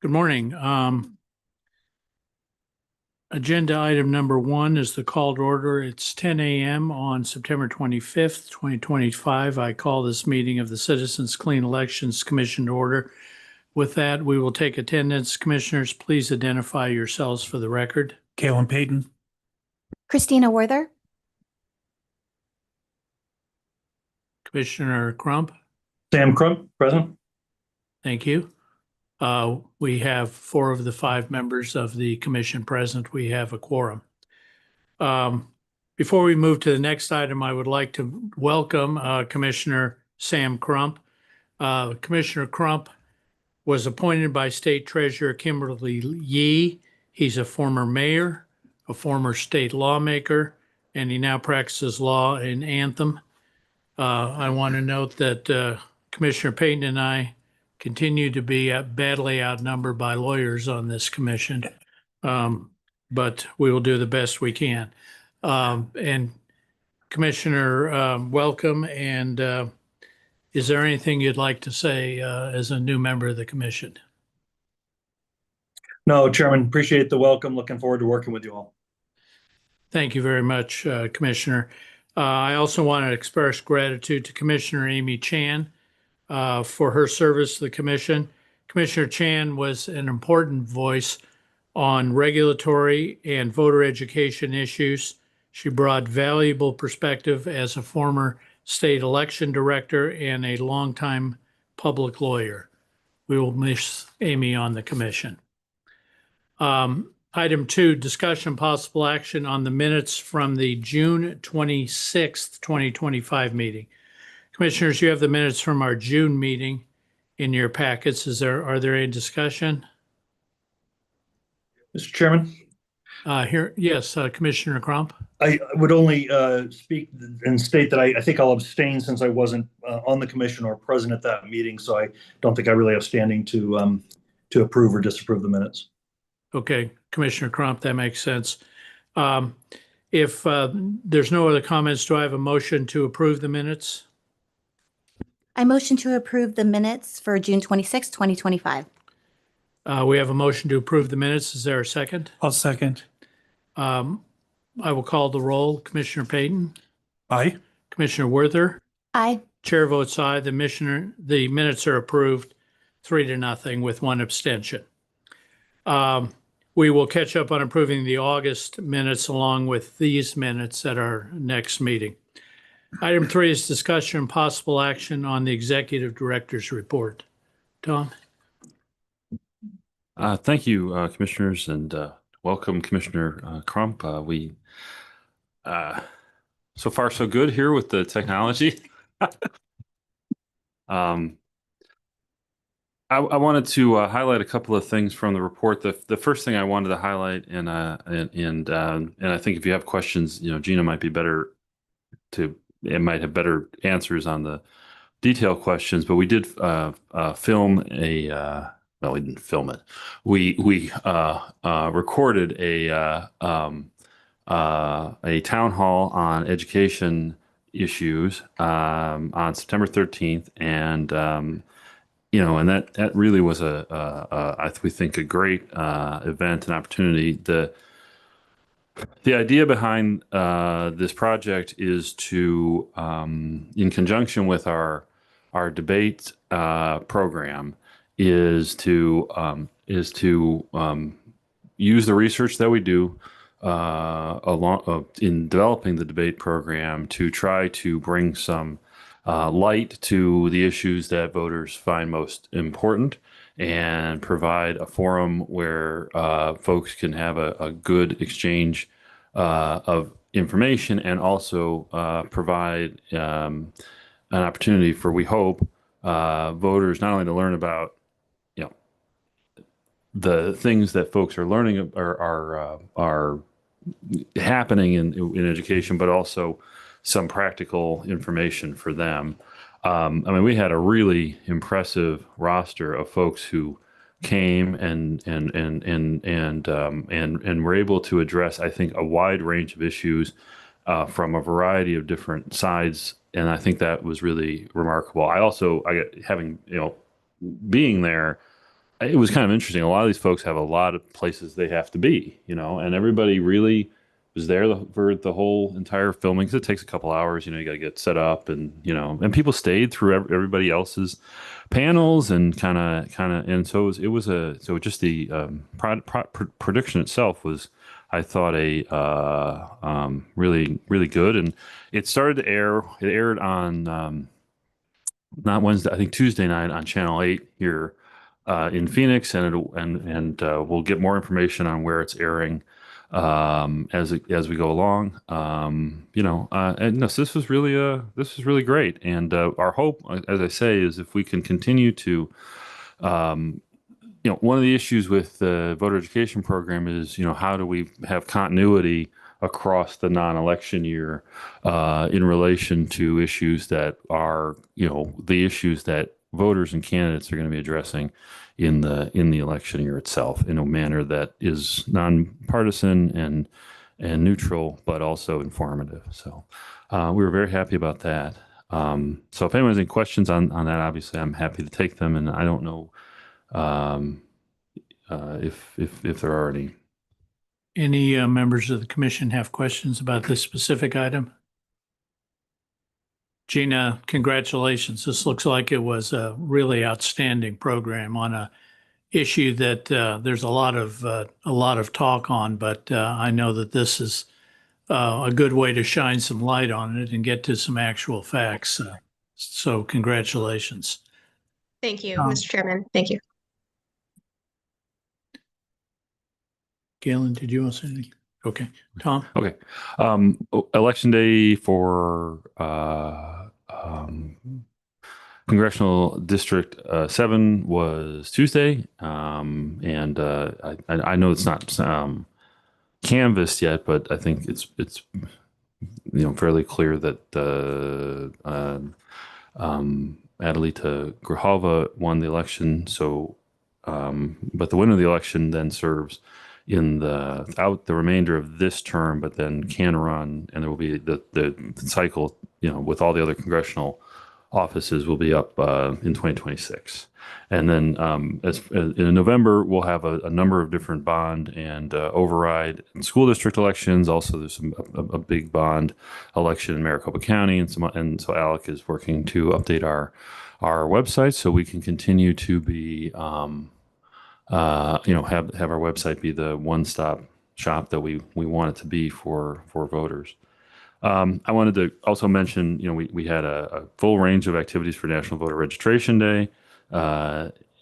Good morning. Agenda item number 1 is the called order. It's 10 a.m. on September 25th, 2025. I call this meeting of the Citizens Clean Elections Commission to order. With that, we will take attendance. Commissioners, please identify yourselves for the record. Kalen Payton. Christina Werther. Commissioner Crump. Sam Crump, present. Thank you. We have 4 of the 5 members of the commission present. We have a quorum. Before we move to the next item, I would like to welcome Commissioner Sam Crump. Commissioner Crump was appointed by State Treasurer Kimberly Yee. He's a former mayor, a former state lawmaker, and he now practices law in Anthem. I want to note that Commissioner Payton and I continue to be badly outnumbered by lawyers on this commission, but we will do the best we can. And Commissioner, welcome. And is there anything you'd like to say as a new member of the commission? No, Chairman, appreciate the welcome. Looking forward to working with you all. Thank you very much, Commissioner. I also want to express gratitude to Commissioner Amy Chan for her service to the commission. Commissioner Chan was an important voice on regulatory and voter education issues. She brought valuable perspective as a former state election director and a longtime public lawyer. We will miss Amy on the commission. Item 2, discussion possible action on the minutes from the June 26th, 2025 meeting. Commissioners, you have the minutes from our June meeting in your packets. Are there any discussion? Mr. Chairman? Yes, Commissioner Crump. I would only speak and state that I think I'll abstain since I wasn't on the commission or present at that meeting, so I don't think I really have standing to approve or disapprove the minutes. Okay, Commissioner Crump, that makes sense. If there's no other comments, do I have a motion to approve the minutes? I motion to approve the minutes for June 26, 2025. We have a motion to approve the minutes. Is there a second? I'll second. I will call the roll. Commissioner Payton? Aye. Commissioner Werther? Aye. Chair votes aye. The minutes are approved 3-0 with 1 abstention. We will catch up on approving the August minutes along with these minutes at our next meeting. Item 3 is discussion and possible action on the executive director's report. Tom? Thank you, commissioners, and welcome, Commissioner Crump. So far so good here with the technology. I wanted to highlight a couple of things from the report. The first thing I wanted to highlight, and I think if you have questions, Gina might be better might have better answers on the detailed questions. But we did film a. Well, we didn't film it. We recorded a town hall on education issues on September 13th, and and that really was we think a great event and opportunity. The idea behind this project is to, in conjunction with our debate program, is to use the research that we do in developing the debate program to try to bring some light to the issues that voters find most important and provide a forum where folks can have a good exchange of information, and also provide an opportunity for, we hope, voters not only to learn about the things that folks are learning are happening in education, but also some practical information for them. We had a really impressive roster of folks who came and were able to address, I think, a wide range of issues from a variety of different sides, and I think that was really remarkable. Having being there, it was kind of interesting. A lot of these folks have a lot of places they have to be, and everybody really was there for the whole entire filming, because it takes a couple hours. You got to get set up, and people stayed through everybody else's panels, and and so so just the production itself was, I thought, a really, really good. And it started to air. It aired on not Wednesday, I think Tuesday night on Channel 8 here in Phoenix, and we'll get more information on where it's airing as we go along. And no, so this was really great. And our hope, as I say, is if we can continue to, one of the issues with the voter education program is, how do we have continuity across the non-election year in relation to issues that are, the issues that voters and candidates are going to be addressing in the election year itself, in a manner that is nonpartisan and neutral, but also informative. So we were very happy about that. So if anyone has any questions on that, obviously I'm happy to take them. And I don't know if there are any. Any members of the commission have questions about this specific item? Gina, congratulations. This looks like it was a really outstanding program on a issue that there's a lot of talk on, but I know that this is a good way to shine some light on it and get to some actual facts. So congratulations. Thank you, Tom. Mr. Chairman. Thank you. Galen, did you want to say anything? Okay. Tom? Okay. Election day for Congressional District 7 was Tuesday. And I know it's not canvassed yet, but I think it's fairly clear that Adelita Grijalva won the election. So, but the winner of the election then serves in the remainder of this term, but then can run, and there will be the cycle, with all the other congressional offices will be up in 2026. And then in November, we'll have a number of different bond and override and school district elections. Also, there's a big bond election in Maricopa County, and so Alec is working to update our website so we can continue to be have our website be the one-stop shop that we want it to be for voters. I wanted to also mention, we had a full range of activities for National Voter Registration Day.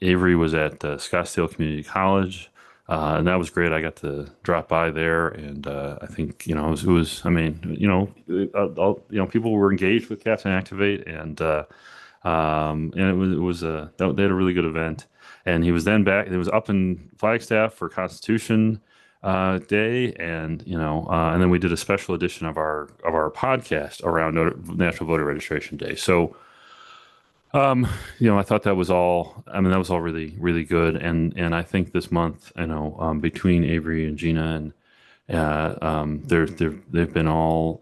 Avery was at Scottsdale Community College, and that was great. I got to drop by there, and I think it was. I mean, people were engaged with Captain Activate, and it was they had a really good event. And he was then back. It was up in Flagstaff for Constitution Day, and and then we did a special edition of our podcast around National Voter Registration Day. So, I thought that was all. I mean, that was all really, really good. And I think this month, between Avery and Gina and they've been all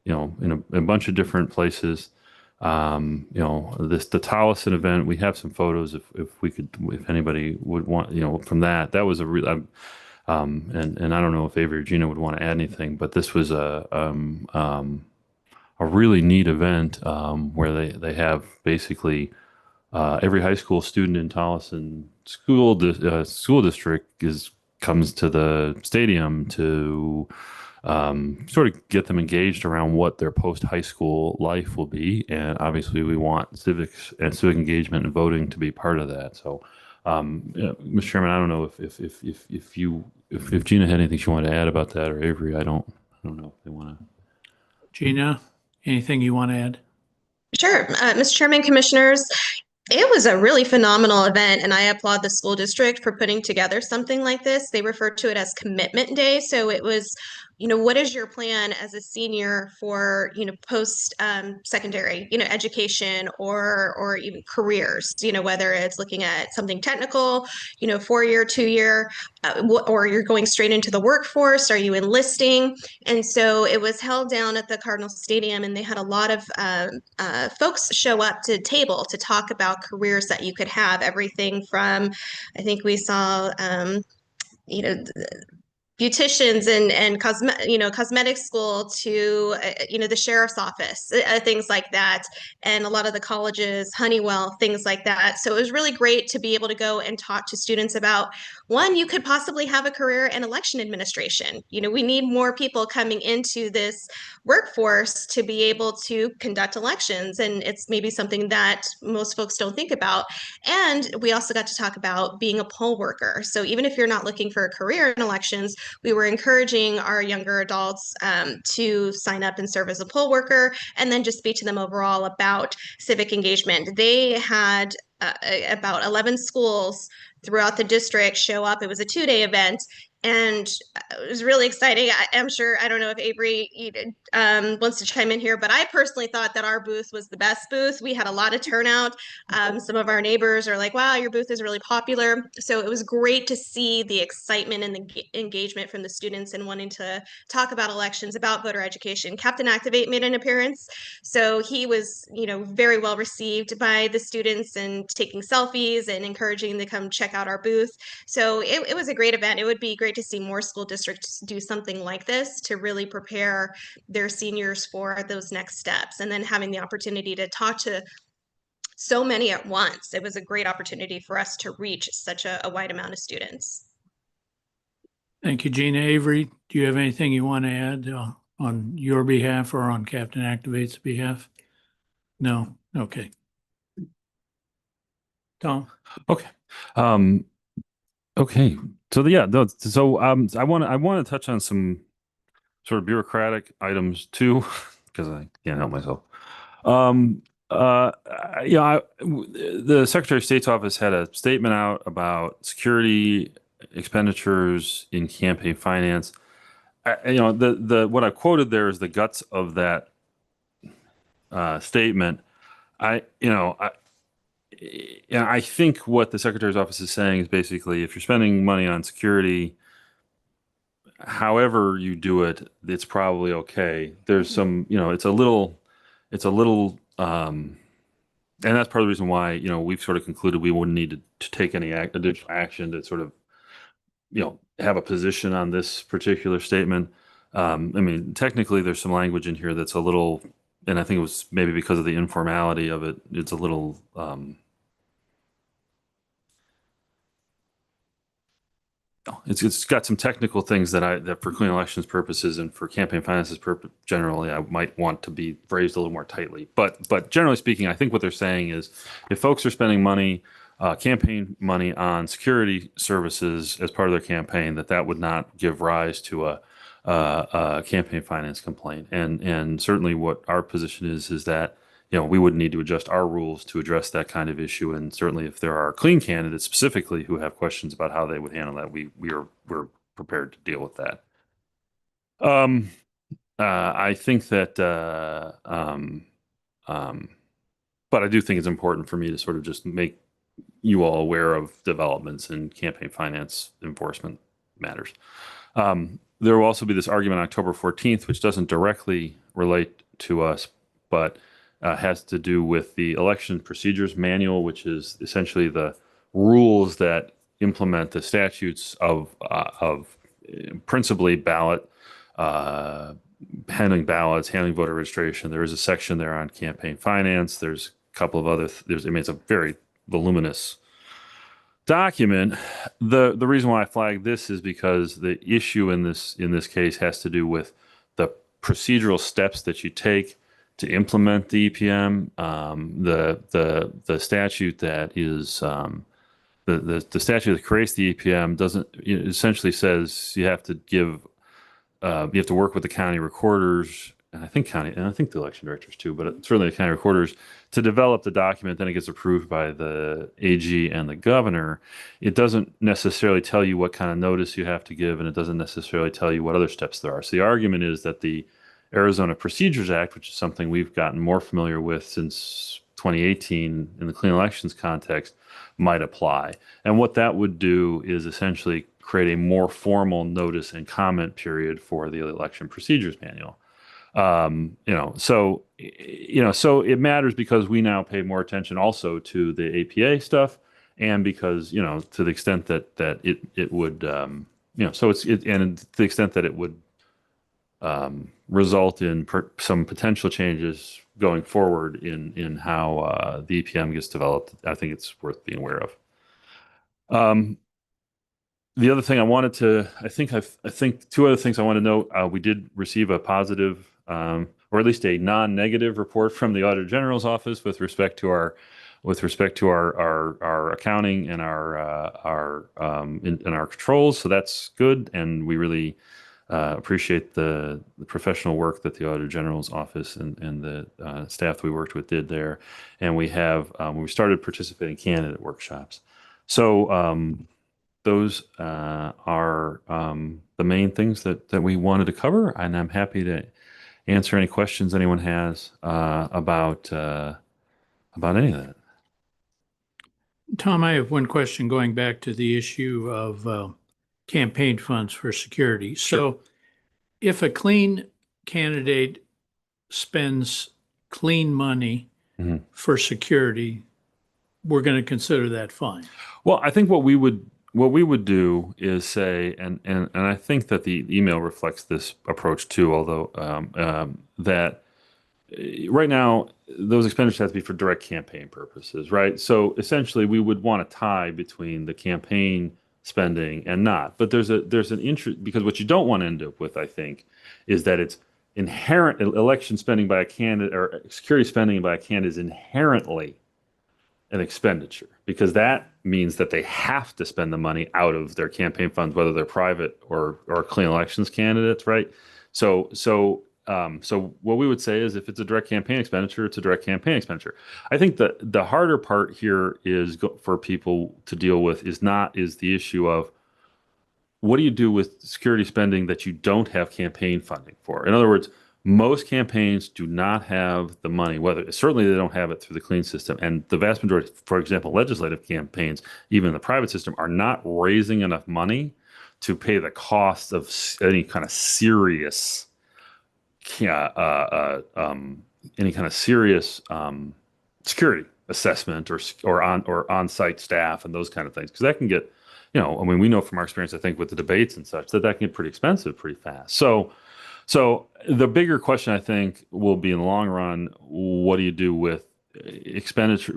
in a bunch of different places. The Tolleson event, we have some photos if anybody would want, from that was a real, and I don't know if Avery or Gina would want to add anything, but this was a really neat event, where they have basically, every high school student in Tolleson school district comes to the stadium to sort of get them engaged around what their post-high school life will be. And obviously we want civics and civic engagement and voting to be part of that. So, Mr. Chairman, I don't know if Gina had anything she wanted to add about that, or Avery. I don't know if they want to. Gina, anything you want to add? Sure. Mr. Chairman, Commissioners, it was a really phenomenal event, and I applaud the school district for putting together something like this. They refer to it as Commitment Day, so it was what is your plan as a senior for, post secondary, education or even careers, whether it's looking at something technical, 4-year, 2-year, or you're going straight into the workforce, are you enlisting? And so it was held down at the Cardinal Stadium, and they had a lot of folks show up to table to talk about careers that you could have, everything from, I think we saw, you know, beauticians and cosmetic school to the sheriff's office, things like that, and a lot of the colleges, Honeywell, things like that. So it was really great to be able to go and talk to students about, one, you could possibly have a career in election administration. We need more people coming into this workforce to be able to conduct elections, and it's maybe something that most folks don't think about. And we also got to talk about being a poll worker. So even if you're not looking for a career in elections, we were encouraging our younger adults to sign up and serve as a poll worker, and then just speak to them overall about civic engagement. They had about 11 schools throughout the district show up. It was a 2-day event, and it was really exciting. I'm sure, I don't know if Avery wants to chime in here, but I personally thought that our booth was the best booth. We had a lot of turnout. Some of our neighbors are like, wow, your booth is really popular. So it was great to see the excitement and the engagement from the students and wanting to talk about elections, about voter education. Captain Activate made an appearance. So he was, very well received by the students and taking selfies and encouraging them to come check out our booth. So it was a great event. It would be great to see more school districts do something like this to really prepare their seniors for those next steps, and then having the opportunity to talk to so many at once. It was a great opportunity for us to reach such a wide amount of students. Thank you, Gina. Avery, do you have anything you want to add on your behalf or on Captain Activate's behalf? No? Okay. Tom? Okay. Okay. So I want to touch on some sort of bureaucratic items too, because I can't help myself. The Secretary of State's office had a statement out about security expenditures in campaign finance. What I quoted there is the guts of that statement. I think what the Secretary's office is saying is basically, if you're spending money on security, however you do it, it's probably okay. There's some, it's a little, and that's part of the reason why, we've sort of concluded we wouldn't need to take any additional action to sort of, have a position on this particular statement. Technically there's some language in here that's a little, and I think it was maybe because of the informality of it, it's a little, it's got some technical things that for clean elections purposes and for campaign finances generally, I might want to be phrased a little more tightly. But generally speaking, I think what they're saying is, if folks are spending money, campaign money on security services as part of their campaign, that would not give rise to a campaign finance complaint. And certainly what our position is that, we would need to adjust our rules to address that kind of issue. And certainly if there are clean candidates specifically who have questions about how they would handle that, we're prepared to deal with that. I think that, but I do think it's important for me to sort of just make you all aware of developments in campaign finance enforcement matters. There will also be this argument on October 14th, which doesn't directly relate to us, but has to do with the election procedures manual, which is essentially the rules that implement the statutes of principally ballot, handling ballots, handling voter registration. There is a section there on campaign finance. There's a couple of other, it's a very voluminous document. The reason why I flagged this is because the issue in this case has to do with the procedural steps that you take to implement the EPM. The statute that is the statute that creates the EPM doesn't, essentially says you have to work with the county recorders and I think county, and I think the election directors too, but certainly the county recorders, to develop the document. Then it gets approved by the AG and the governor. It doesn't necessarily tell you what kind of notice you have to give, and it doesn't necessarily tell you what other steps there are. So the argument is that the Arizona Procedures Act, which is something we've gotten more familiar with since 2018 in the clean elections context, might apply. And what that would do is essentially create a more formal notice and comment period for the election procedures manual. So it matters because we now pay more attention also to the APA stuff, and because, to the extent that it would, and to the extent that it would result in some potential changes going forward in how the EPM gets developed, I think it's worth being aware of. The other thing I think two other things I want to note. We did receive a positive, or at least a non-negative report from the Auditor General's office with respect to our accounting and our controls. So that's good, and we really appreciate the professional work that the Auditor General's office and the staff we worked with did there. And we started participating in candidate workshops. So those are the main things that we wanted to cover, and I'm happy to answer any questions anyone has about any of that. Tom, I have one question going back to the issue of campaign funds for security. So if a clean candidate spends clean money for security, we're going to consider that fine. Well, I think what we would do is say, and I think that the email reflects this approach too, although that right now those expenditures have to be for direct campaign purposes, right? So essentially we would want a tie between the campaign spending and not. But there's an interest, because what you don't want to end up with, I think, is that it's inherent election spending by a candidate or security spending by a candidate is inherently an expenditure, because that means that they have to spend the money out of their campaign funds, whether they're private or clean elections candidates, right? So what we would say is, if it's a direct campaign expenditure, it's a direct campaign expenditure. I think the harder part here is for people to deal with is the issue of, what do you do with security spending that you don't have campaign funding for? In other words, most campaigns do not have the money, certainly they don't have it through the clean system. And the vast majority, for example, legislative campaigns, even in the private system, are not raising enough money to pay the cost of any kind of serious security assessment or on-site staff and those kind of things, because that can get, we know from our experience, I think, with the debates and such, that can get pretty expensive pretty fast. So the bigger question, I think, will be, in the long run, what do you do with expenditure?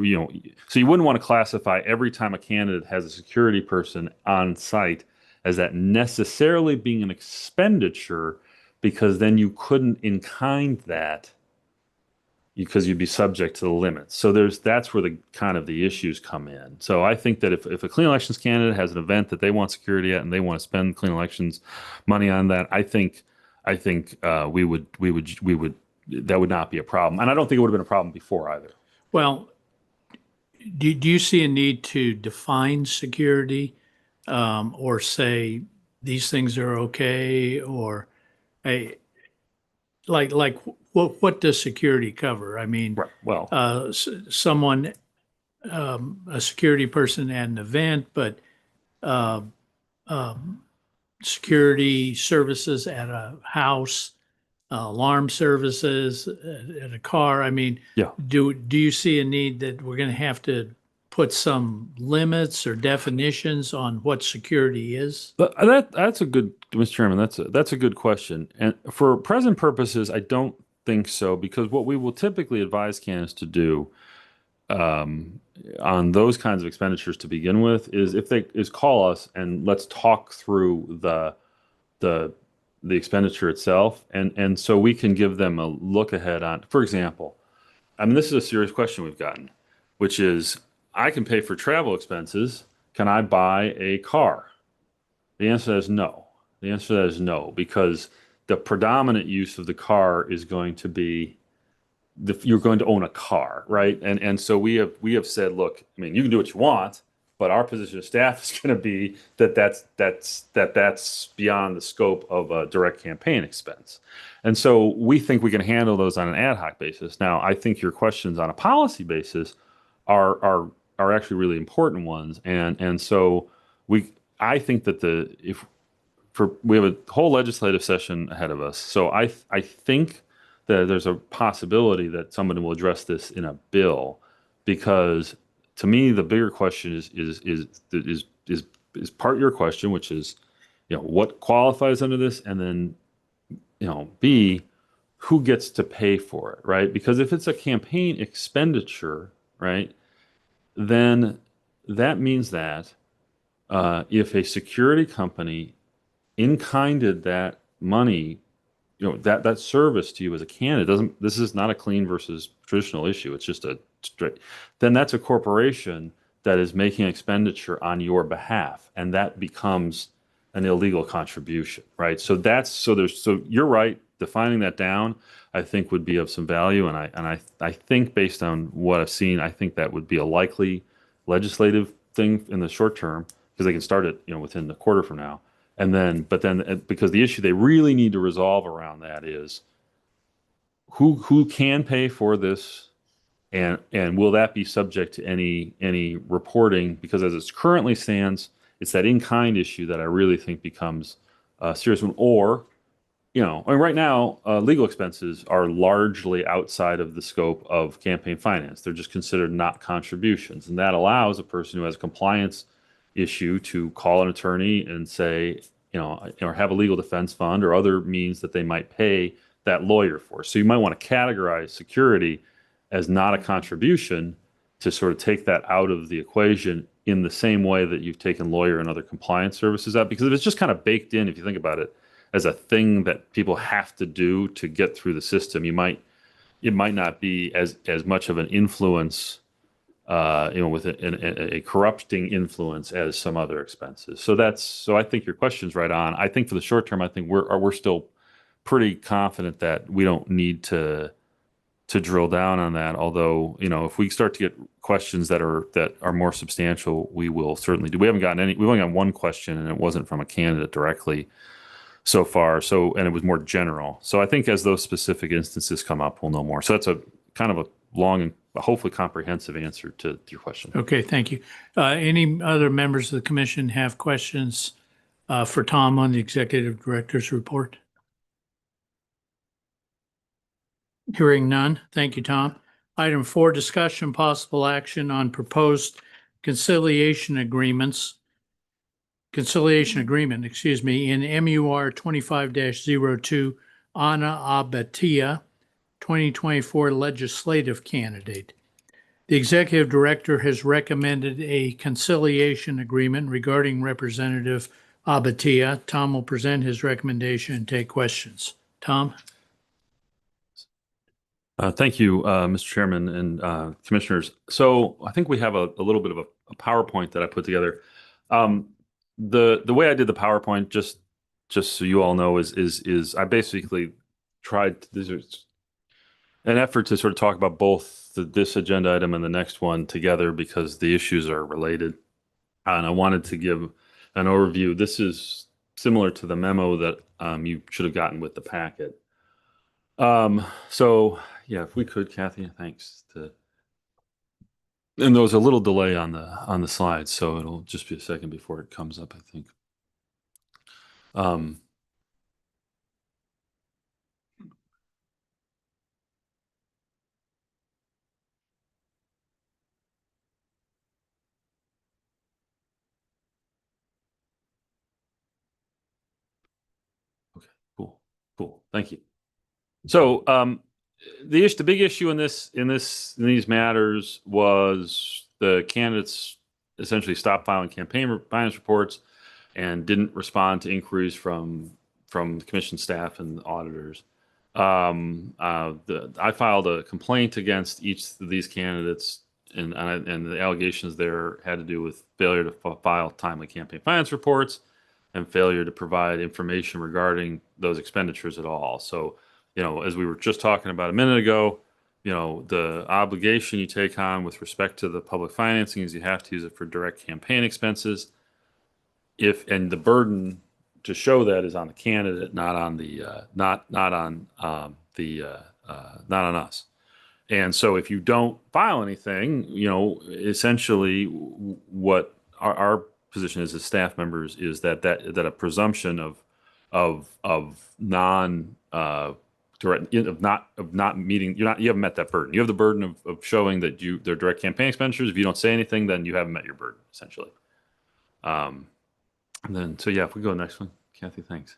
So you wouldn't want to classify every time a candidate has a security person on site as that necessarily being an expenditure, because then you couldn't in-kind that, because you'd be subject to the limits. So that's where the issues come in. So I think that if a clean elections candidate has an event that they want security at and they want to spend clean elections money on that, I think we would that would not be a problem. And I don't think it would have been a problem before either. Well, do you see a need to define security, or say these things are okay, or what does security cover? I mean, Right. Well, someone, a security person at an event, but security services at a house, alarm services at a car. I mean, yeah. Do you see a need that we're going to have to put some limits or definitions on what security is? That's a good, Mr. Chairman. That's a good question. And for present purposes, I don't think so, because what we will typically advise candidates to do on those kinds of expenditures to begin with is call us and let's talk through the expenditure itself, and so we can give them a look ahead on, for example, this is a serious question we've gotten, which is, I can pay for travel expenses. Can I buy a car? The answer to that is no. The answer to that is no, because the predominant use of the car is going to be you're going to own a car, right? And so we have said, look, I mean, you can do what you want, but our position of staff is going to be that's beyond the scope of a direct campaign expense. And so we think we can handle those on an ad hoc basis. Now, I think your questions on a policy basis are actually really important ones. And so I think that we have a whole legislative session ahead of us. So I think that there's a possibility that somebody will address this in a bill, because to me the bigger question is part of your question, which is, what qualifies under this, and then B, who gets to pay for it, right? Because if it's a campaign expenditure, right, then that means that if a security company in-kinded that money, that service to you as a candidate, this is not a clean versus traditional issue. It's just then that's a corporation that is making expenditure on your behalf, and that becomes an illegal contribution, right? So you're right. Defining that down, I think, would be of some value, and I think, based on what I've seen, I think that would be a likely legislative thing in the short term, because they can start it, within a quarter from now. But then, because the issue they really need to resolve around that is who can pay for this, and will that be subject to any reporting? Because as it currently stands, it's that in-kind issue that I really think becomes a serious one. Or, right now, legal expenses are largely outside of the scope of campaign finance. They're just considered not contributions, and that allows a person who has a compliance issue to call an attorney and say, or have a legal defense fund or other means that they might pay that lawyer for. So you might want to categorize security as not a contribution to sort of take that out of the equation, in the same way that you've taken lawyer and other compliance services out. Because if it's just kind of baked in, if you think about it as a thing that people have to do to get through the system, it might not be as much of an influence, with a corrupting influence as some other expenses. So I think your question's right on. I think for the short term, I think we're still pretty confident that we don't need to drill down on that. Although, if we start to get questions that are more substantial, we will certainly do. We've only gotten one question, and it wasn't from a candidate directly so far. And it was more general. So I think as those specific instances come up, we'll know more. So that's a kind of a long and hopefully comprehensive answer to your question. Okay, thank you. Any other members of the commission have questions for Tom on the executive director's report? Hearing none. Thank you, Tom. Item 4, discussion possible action on proposed conciliation agreement, in MUR 25-02, Ana Abatia, 2024 legislative candidate. The executive director has recommended a conciliation agreement regarding Representative Abatia. Tom will present his recommendation and take questions. Tom? Thank you, Mr. Chairman and commissioners. So I think we have a little bit of a PowerPoint that I put together. The way I did the PowerPoint, just so you all know, is I basically tried. There's an effort to sort of talk about both this agenda item and the next one together, because the issues are related. And I wanted to give an overview. This is similar to the memo that you should have gotten with the packet. So yeah, if we could, Kathy, thanks. And there was a little delay on the slides, so it'll just be a second before it comes up, I think. Okay, cool. Thank you. So the big issue in these matters was the candidates essentially stopped filing campaign finance reports and didn't respond to inquiries from the commission staff and auditors. I filed a complaint against each of these candidates, and the allegations there had to do with failure to file timely campaign finance reports, and failure to provide information regarding those expenditures at all. So, as we were just talking about a minute ago, the obligation you take on with respect to the public financing is you have to use it for direct campaign expenses. And the burden to show that is on the candidate, not on the not on not on us. And so if you don't file anything, essentially what our position is as staff members is that a presumption of non direct of not meeting, you haven't met that burden. You have the burden of showing that they're direct campaign expenditures. If you don't say anything, then you haven't met your burden, essentially. And then, so yeah, if we go next one, Kathy, thanks.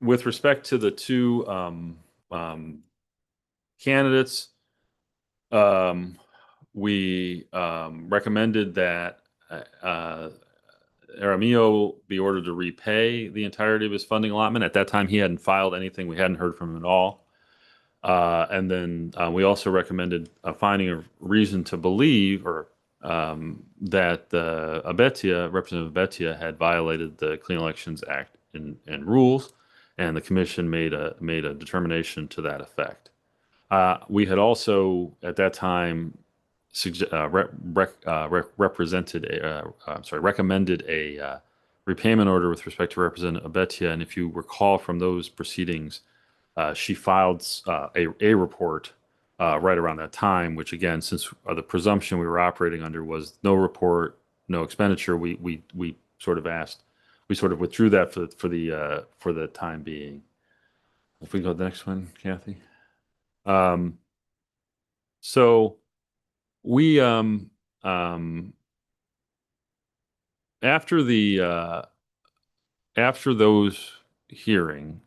With respect to the two candidates, we recommended that Aramillo be ordered to repay the entirety of his funding allotment. At that time, he hadn't filed anything. We hadn't heard from him at all. And then we also recommended finding a reason to believe that Representative Abettia had violated the Clean Elections Act and rules, and the commission made a determination to that effect. We had also at that time recommended a repayment order with respect to Representative Abettia, and if you recall from those proceedings, she filed a report right around that time, which again, since the presumption we were operating under was no report, no expenditure, we sort of withdrew that for the time being. If we go to the next one, Kathy. So we after those hearings,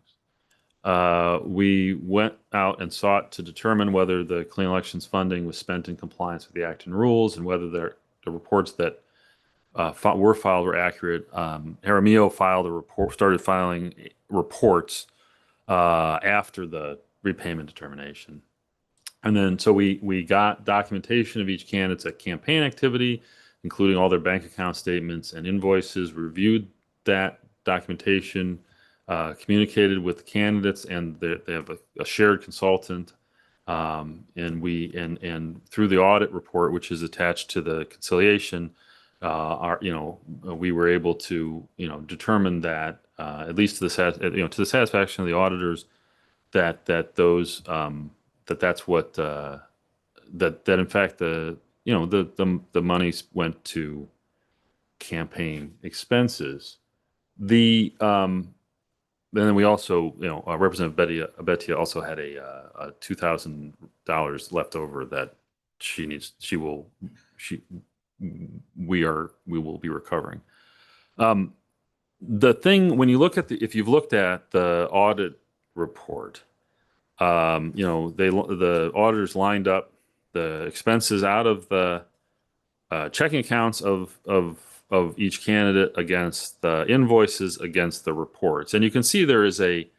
we went out and sought to determine whether the clean elections funding was spent in compliance with the act and rules, and whether the reports that were filed were accurate. Aramillo started filing reports after the repayment determination. And then so we got documentation of each candidate's campaign activity, including all their bank account statements and invoices, reviewed that documentation, communicated with the candidates, and they have a shared consultant. And through the audit report, which is attached to the conciliation, we were able to determine that at least to the satisfaction of the auditors, that that's what that in fact the monies went to campaign expenses. Then we also, Representative Abettia also had a $2,000 left over that we will be recovering. The thing, when you look at if you've looked at the audit report, the auditors lined up the expenses out of the checking accounts of each candidate against the invoices against the reports. And you can see there is a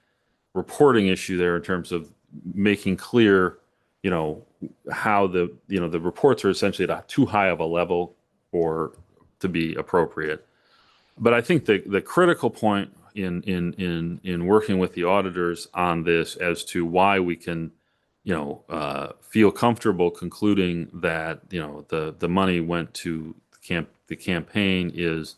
reporting issue there in terms of making clear, how the reports are essentially at too high of a level to be appropriate. But I think the critical point in working with the auditors on this as to why we can, feel comfortable concluding that, the money went to the campaign is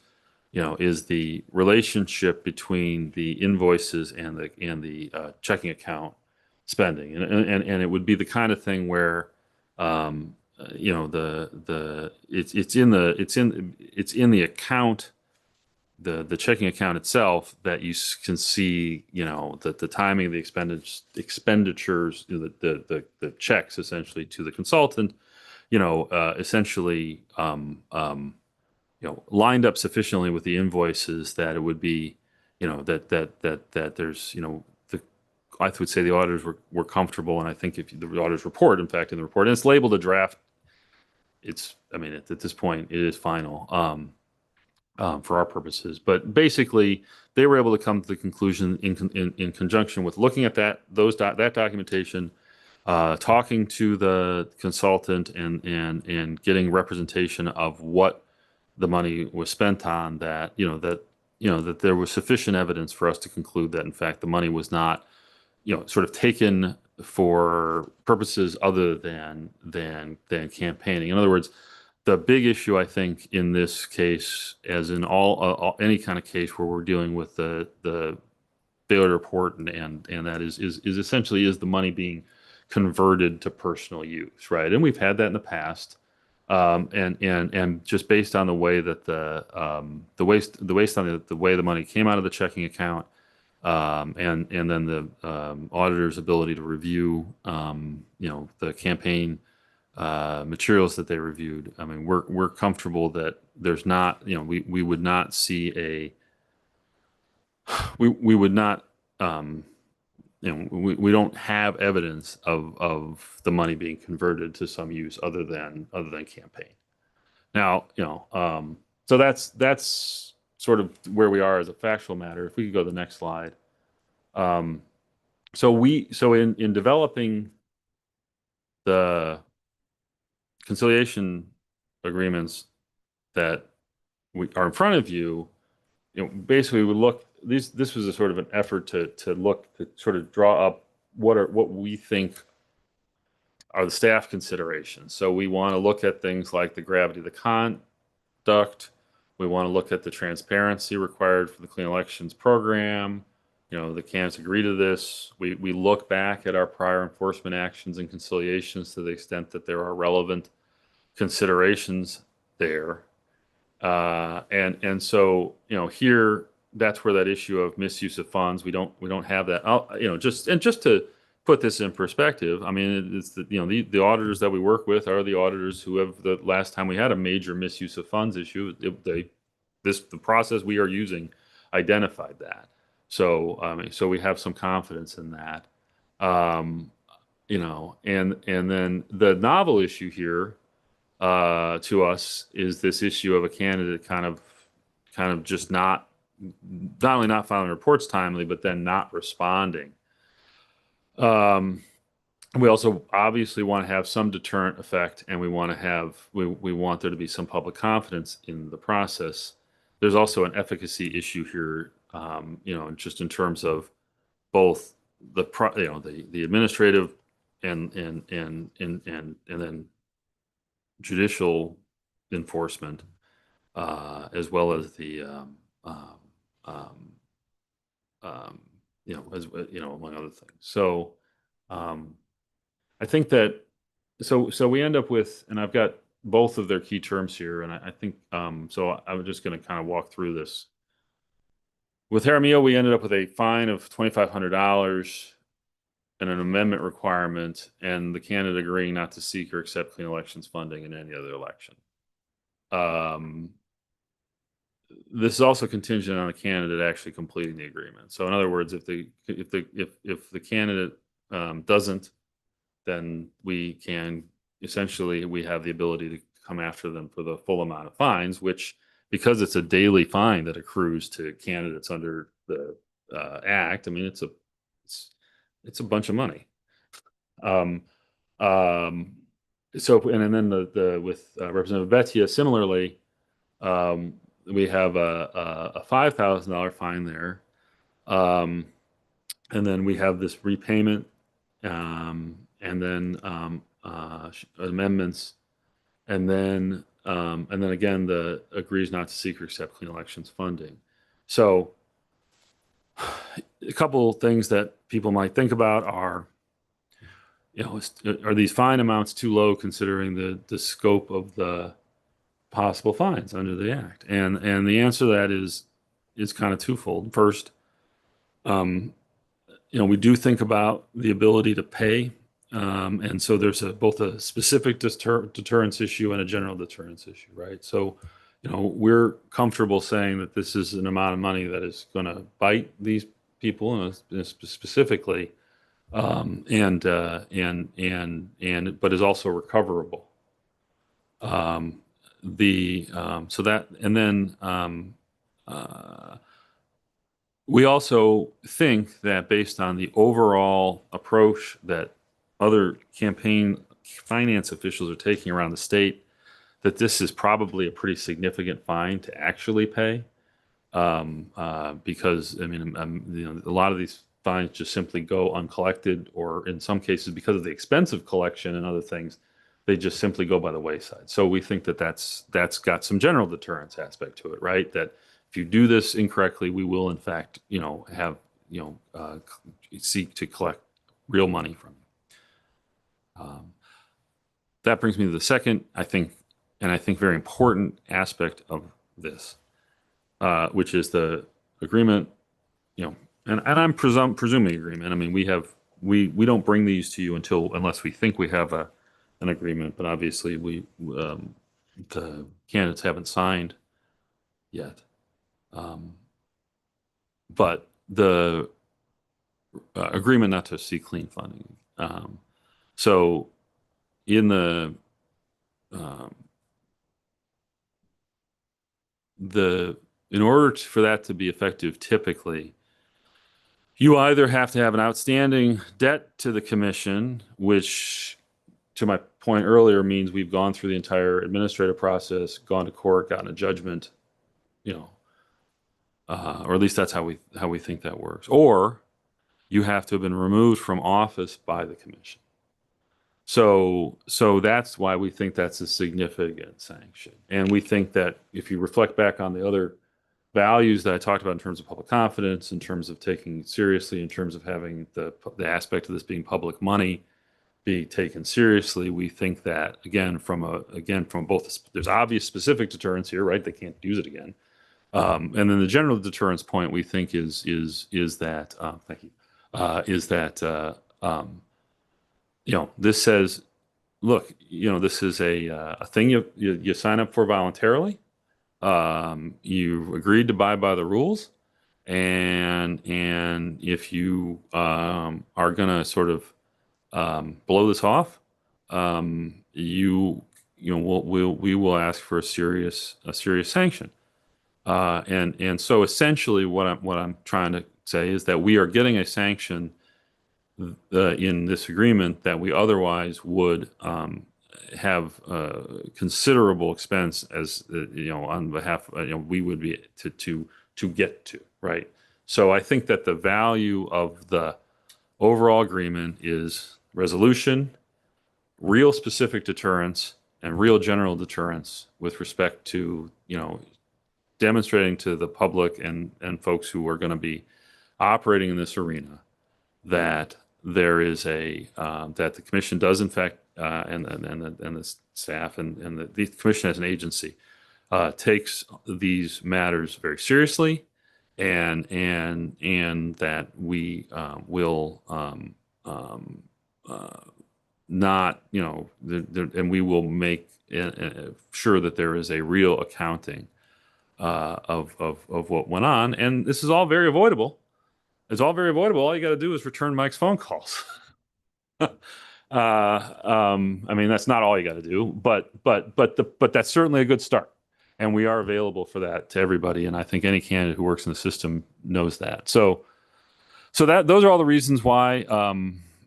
the relationship between the invoices and the checking account spending, and it would be the kind of thing where it's in the account, the checking account itself, that you can see the timing of the expenditures, the checks essentially to the consultant, essentially lined up sufficiently with the invoices that it would be, that there's, I would say the auditors were comfortable. And I think if the auditors report, in fact, in the report, and it's labeled a draft, at this point, it is final for our purposes. But basically, they were able to come to the conclusion in conjunction with looking at that documentation, talking to the consultant, and getting representation of what the money was spent on, that that there was sufficient evidence for us to conclude that in fact the money was not sort of taken for purposes other than campaigning. In other words, the big issue I think in this case, as in all any kind of case where we're dealing with the Baylor report and that is essentially, is the money being converted to personal use, right? And we've had that in the past. And just based on the way that the way the money came out of the checking account, and then the auditor's ability to review the campaign materials that they reviewed. I mean, we're comfortable that there's not, we would not see we would not we don't have evidence of the money being converted to some use other than campaign. Now, so that's sort of where we are as a factual matter. If we could go to the next slide. So in developing the conciliation agreements that are in front of you, basically we look. This was a sort of an effort to sort of draw up what we think are the staff considerations. So we want to look at things like the gravity of the conduct. We want to look at the transparency required for the clean elections program. The candidates agree to this. We look back at our prior enforcement actions and conciliations to the extent that there are relevant considerations there. And so, here, that's where that issue of misuse of funds, we don't have that. Just to put this in perspective, I mean, it's the auditors that we work with are the auditors who have, the last time we had a major misuse of funds issue, the process we are using identified that. So so we have some confidence in that. And then the novel issue here to us is this issue of a candidate kind of just not only not filing reports timely, but then not responding. We also obviously want to have some deterrent effect, and we want there to be some public confidence in the process. There's also an efficacy issue here, just in terms of both the administrative and then judicial enforcement, as well as the among other things. So I think that so we end up with, and I've got both of their key terms here, and I think so I'm just going to kind of walk through this. With Jaramillo, we ended up with a fine of $2,500 and an amendment requirement, and the candidate agreeing not to seek or accept clean elections funding in any other election. This is also contingent on the candidate actually completing the agreement. So in other words, if the candidate doesn't, then we can essentially, we have the ability to come after them for the full amount of fines, which, because it's a daily fine that accrues to candidates under the act, I mean, it's a bunch of money. So, and then with Representative Betia, similarly, we have a $5,000 fine there, and then we have this repayment, and then amendments, and then again the agrees not to seek or accept clean elections funding. So a couple things that people might think about are, are these fine amounts too low considering the scope of the possible fines under the act? And the answer to that is kind of twofold. First, we do think about the ability to pay, and so there's both a specific deterrence issue and a general deterrence issue, right? So, we're comfortable saying that this is an amount of money that is going to bite these people, specifically, but is also recoverable. So that, and then we also think that based on the overall approach that other campaign finance officials are taking around the state, that this is probably a pretty significant fine to actually pay. Because I mean, a lot of these fines just simply go uncollected, or in some cases, because of the expense of collection and other things, they just simply go by the wayside. So we think that that's got some general deterrence aspect to it, right? That if you do this incorrectly, we will in fact, have, seek to collect real money from you. That brings me to the second, I think very important aspect of this, which is the agreement, and I'm presuming agreement. I mean, we don't bring these to you unless we think we have an agreement, but obviously the candidates haven't signed yet. But the agreement not to seek clean funding. So in in order for that to be effective, typically, you either have to have an outstanding debt to the commission, which, to my point earlier, means we've gone through the entire administrative process, gone to court, gotten a judgment, or at least that's how we think that works. Or you have to have been removed from office by the commission. So that's why we think that's a significant sanction. And we think that if you reflect back on the other values that I talked about in terms of public confidence, in terms of taking it seriously, in terms of having the aspect of this being public money be taken seriously, we think that again from both, there's obvious specific deterrence here, right? They can't use it again. And then the general deterrence point we think is that thank you, is that this says, look, this is a thing you sign up for voluntarily. You agreed to abide by the rules, and if you are going to sort of blow this off, we will ask for a serious sanction. And so essentially, what I'm trying to say is that we are getting a sanction in this agreement that we otherwise would have considerable expense as on behalf we would be to get to, right? So I think that the value of the overall agreement is resolution, real specific deterrence, and real general deterrence with respect to demonstrating to the public and folks who are going to be operating in this arena that there is that the commission does in fact and the staff and the commission as an agency takes these matters very seriously, and that we will not and we will make sure that there is a real accounting of what went on, and this is all very avoidable. It's all very avoidable. All you got to do is return Mike's phone calls. I mean, that's not all you got to do, but that's certainly a good start. And we are available for that to everybody. And I think any candidate who works in the system knows that. So those are all the reasons why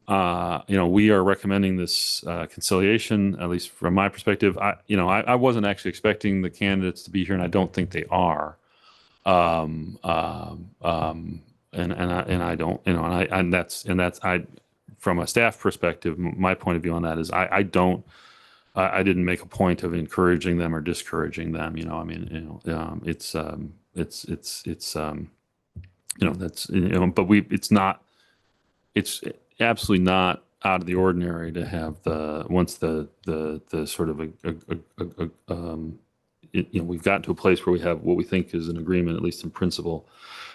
we are recommending this conciliation, at least from my perspective. I wasn't actually expecting the candidates to be here, and I don't think they are. And I don't, and that's from a staff perspective, my point of view on that is I didn't make a point of encouraging them or discouraging them. It's it's absolutely not out of the ordinary to have once the sort of we've gotten to a place where we have what we think is an agreement, at least in principle,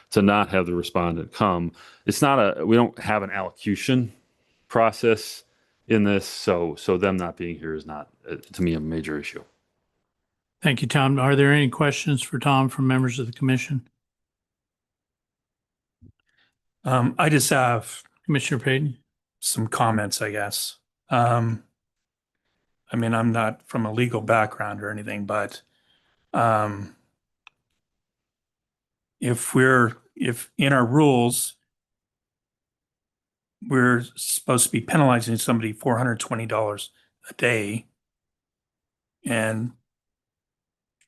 to not have the respondent come. It's not we don't have an allocution process in this, so them not being here is not, to me, a major issue. Thank you, Tom. Are there any questions for Tom from members of the commission? I just have Commissioner Payton? some comments, I guess. I mean, I'm not from a legal background or anything, but if in our rules, we're supposed to be penalizing somebody $420 a day, and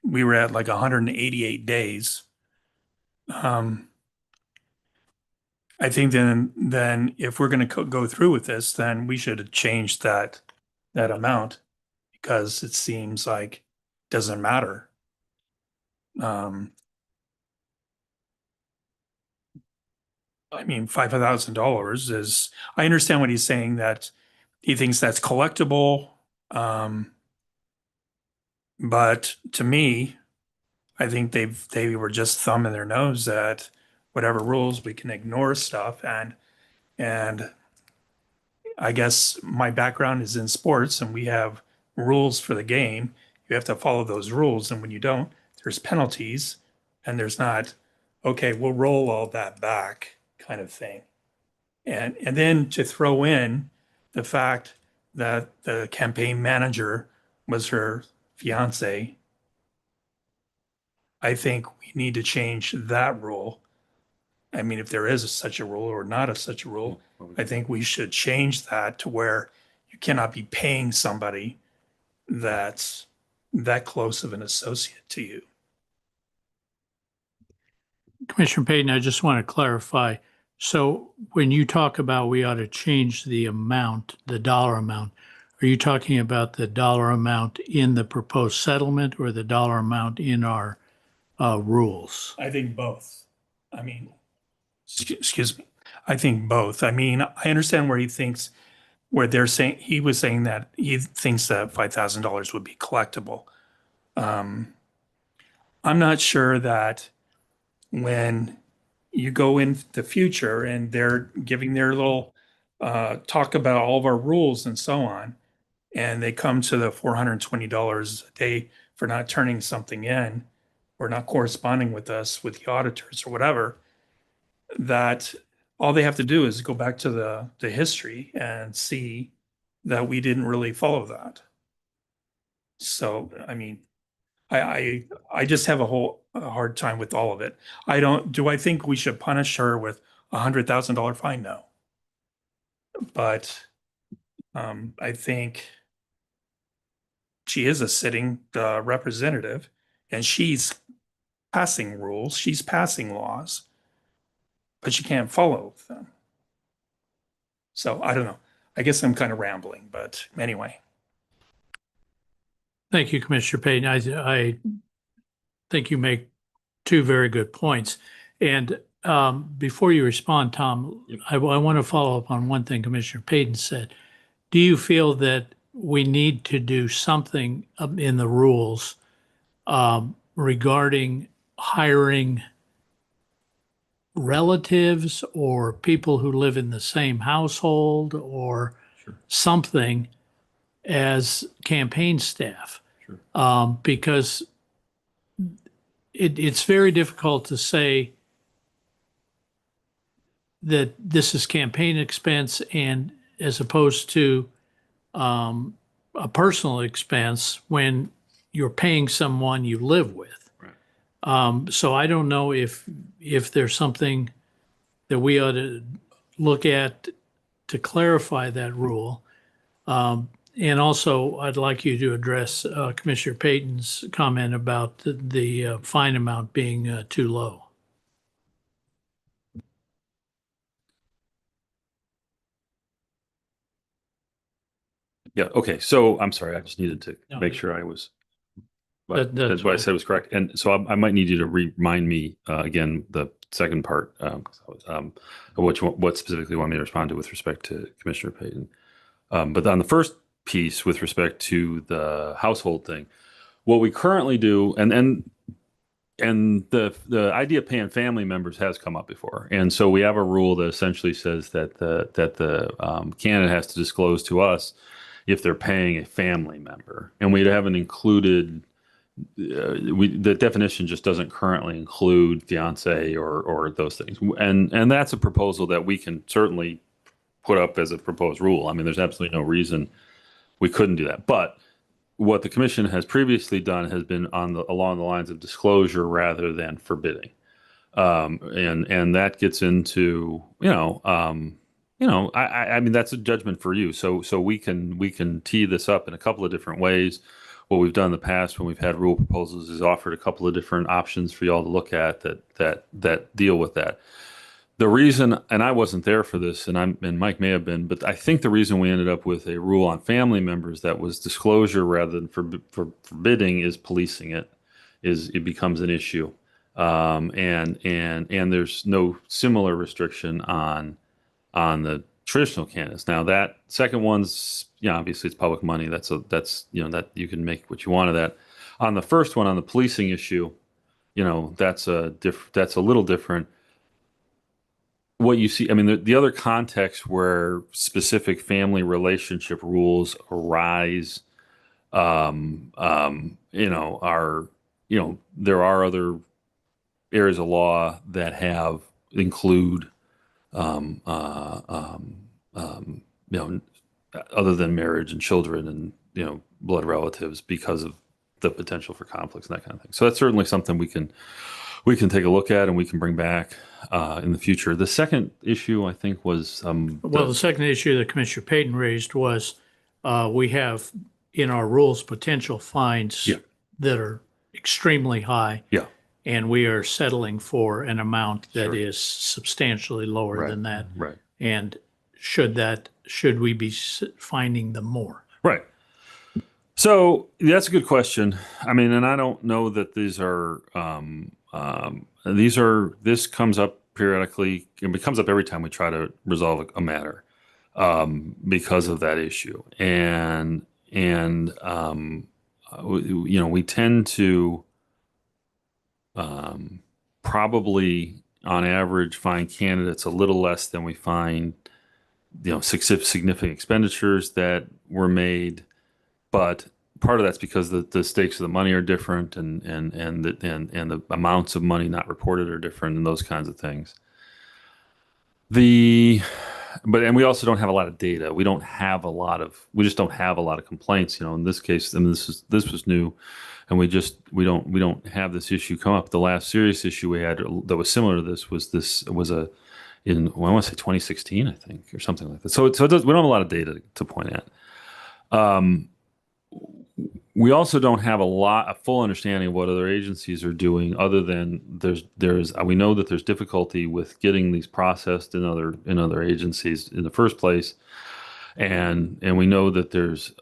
we were at like 188 days. I think then if we're going to go through with this, then we should have changed that amount, because it seems like it doesn't matter. I mean, $5,000 is, I understand what he's saying, that he thinks that's collectible. But to me, I think they were just thumbing their nose at whatever rules. We can ignore stuff, and I guess my background is in sports, and we have rules for the game. You have to follow those rules, and when you don't, there's penalties, and there's not, okay, we'll roll all that back kind of thing. And then to throw in the fact that the campaign manager was her fiance, I think we need to change that rule. I mean, if there is such a rule or not such a rule, I think we should change that to where you cannot be paying somebody that's that close of an associate to you. Commissioner Payton, I just want to clarify. So when you talk about we ought to change the amount, the dollar amount, are you talking about the dollar amount in the proposed settlement or the dollar amount in our rules? I think both. I mean, excuse me. I think both. I mean, I understand where they're saying, he was saying that he thinks that $5,000 would be collectible. I'm not sure that when you go in the future and they're giving their little talk about all of our rules and so on, and they come to the $420 a day for not turning something in or not corresponding with us with the auditors or whatever, that all they have to do is go back to the history and see that we didn't really follow that. So, I mean, I just have a hard time with all of it. Do I think we should punish her with $100,000 fine? No. But I think she is a sitting representative, and she's passing rules, she's passing laws, but she can't follow them. So I don't know. I guess I'm kind of rambling, but anyway. Thank you, Commissioner Payton. I think you make two very good points. And before you respond, Tom, I want to follow up on one thing Commissioner Payton said. Do you feel that we need to do something in the rules regarding hiring relatives or people who live in the same household or something as campaign staff? Because it's very difficult to say that this is campaign expense and as opposed to a personal expense when you're paying someone you live with. Right. So I don't know if there's something that we ought to look at to clarify that rule. And also, I'd like you to address Commissioner Payton's comment about the fine amount being too low. Yeah. Okay. So I'm sorry. I just needed to No. make sure I was. That's what I fine. said was correct. And so I might need you to remind me again the second part of what specifically you want me to respond to with respect to Commissioner Payton. But on the first piece with respect to the household thing, what we currently do, and the idea of paying family members has come up before, and so we have a rule that essentially says that the candidate has to disclose to us if they're paying a family member, and we haven't included. The definition just doesn't currently include fiance or those things, and that's a proposal that we can certainly put up as a proposed rule. I mean, there's absolutely no reason we couldn't do that. But what the commission has previously done has been along the lines of disclosure rather than forbidding, and that gets into I mean that's a judgment for you. So we can tee this up in a couple of different ways. what we've done in the past when we've had rule proposals is offered a couple of different options for y'all to look at that deal with that. The reason, and I wasn't there for this, and Mike may have been, but I think the reason we ended up with a rule on family members that was disclosure rather than forbidding is policing it, is it becomes an issue, and there's no similar restriction on the traditional candidates. Now that second one's, obviously it's public money. That's that you can make what you want of that. On the first one, on the policing issue, that's a little different. What you see, I mean, the other context where specific family relationship rules arise, are, there are other areas of law that include, other than marriage and children and, blood relatives because of the potential for conflicts and that kind of thing. So that's certainly something we can take a look at and we can bring back in the future. The second issue, I think, was the second issue that Commissioner Payton raised was we have in our rules potential fines that are extremely high. Yeah. And we are settling for an amount that Sure. is substantially lower than that. Right. And should we be finding them more? Right. So that's a good question. I mean, and I don't know that these are this comes up periodically. It comes up every time we try to resolve a matter because of that issue. And we tend to probably on average find candidates a little less than we find significant expenditures that were made, but part of that's because the stakes of the money are different and the amounts of money not reported are different and those kinds of things. And we also don't have a lot of data. We just don't have a lot of complaints. In this case, I mean, this was new, and we don't have this issue come up. The last serious issue we had that was similar to this was I want to say 2016, I think, or something like that. So we don't have a lot of data to point at. We also don't have a full understanding of what other agencies are doing, other than we know that there's difficulty with getting these processed in other agencies in the first place, and we know that there's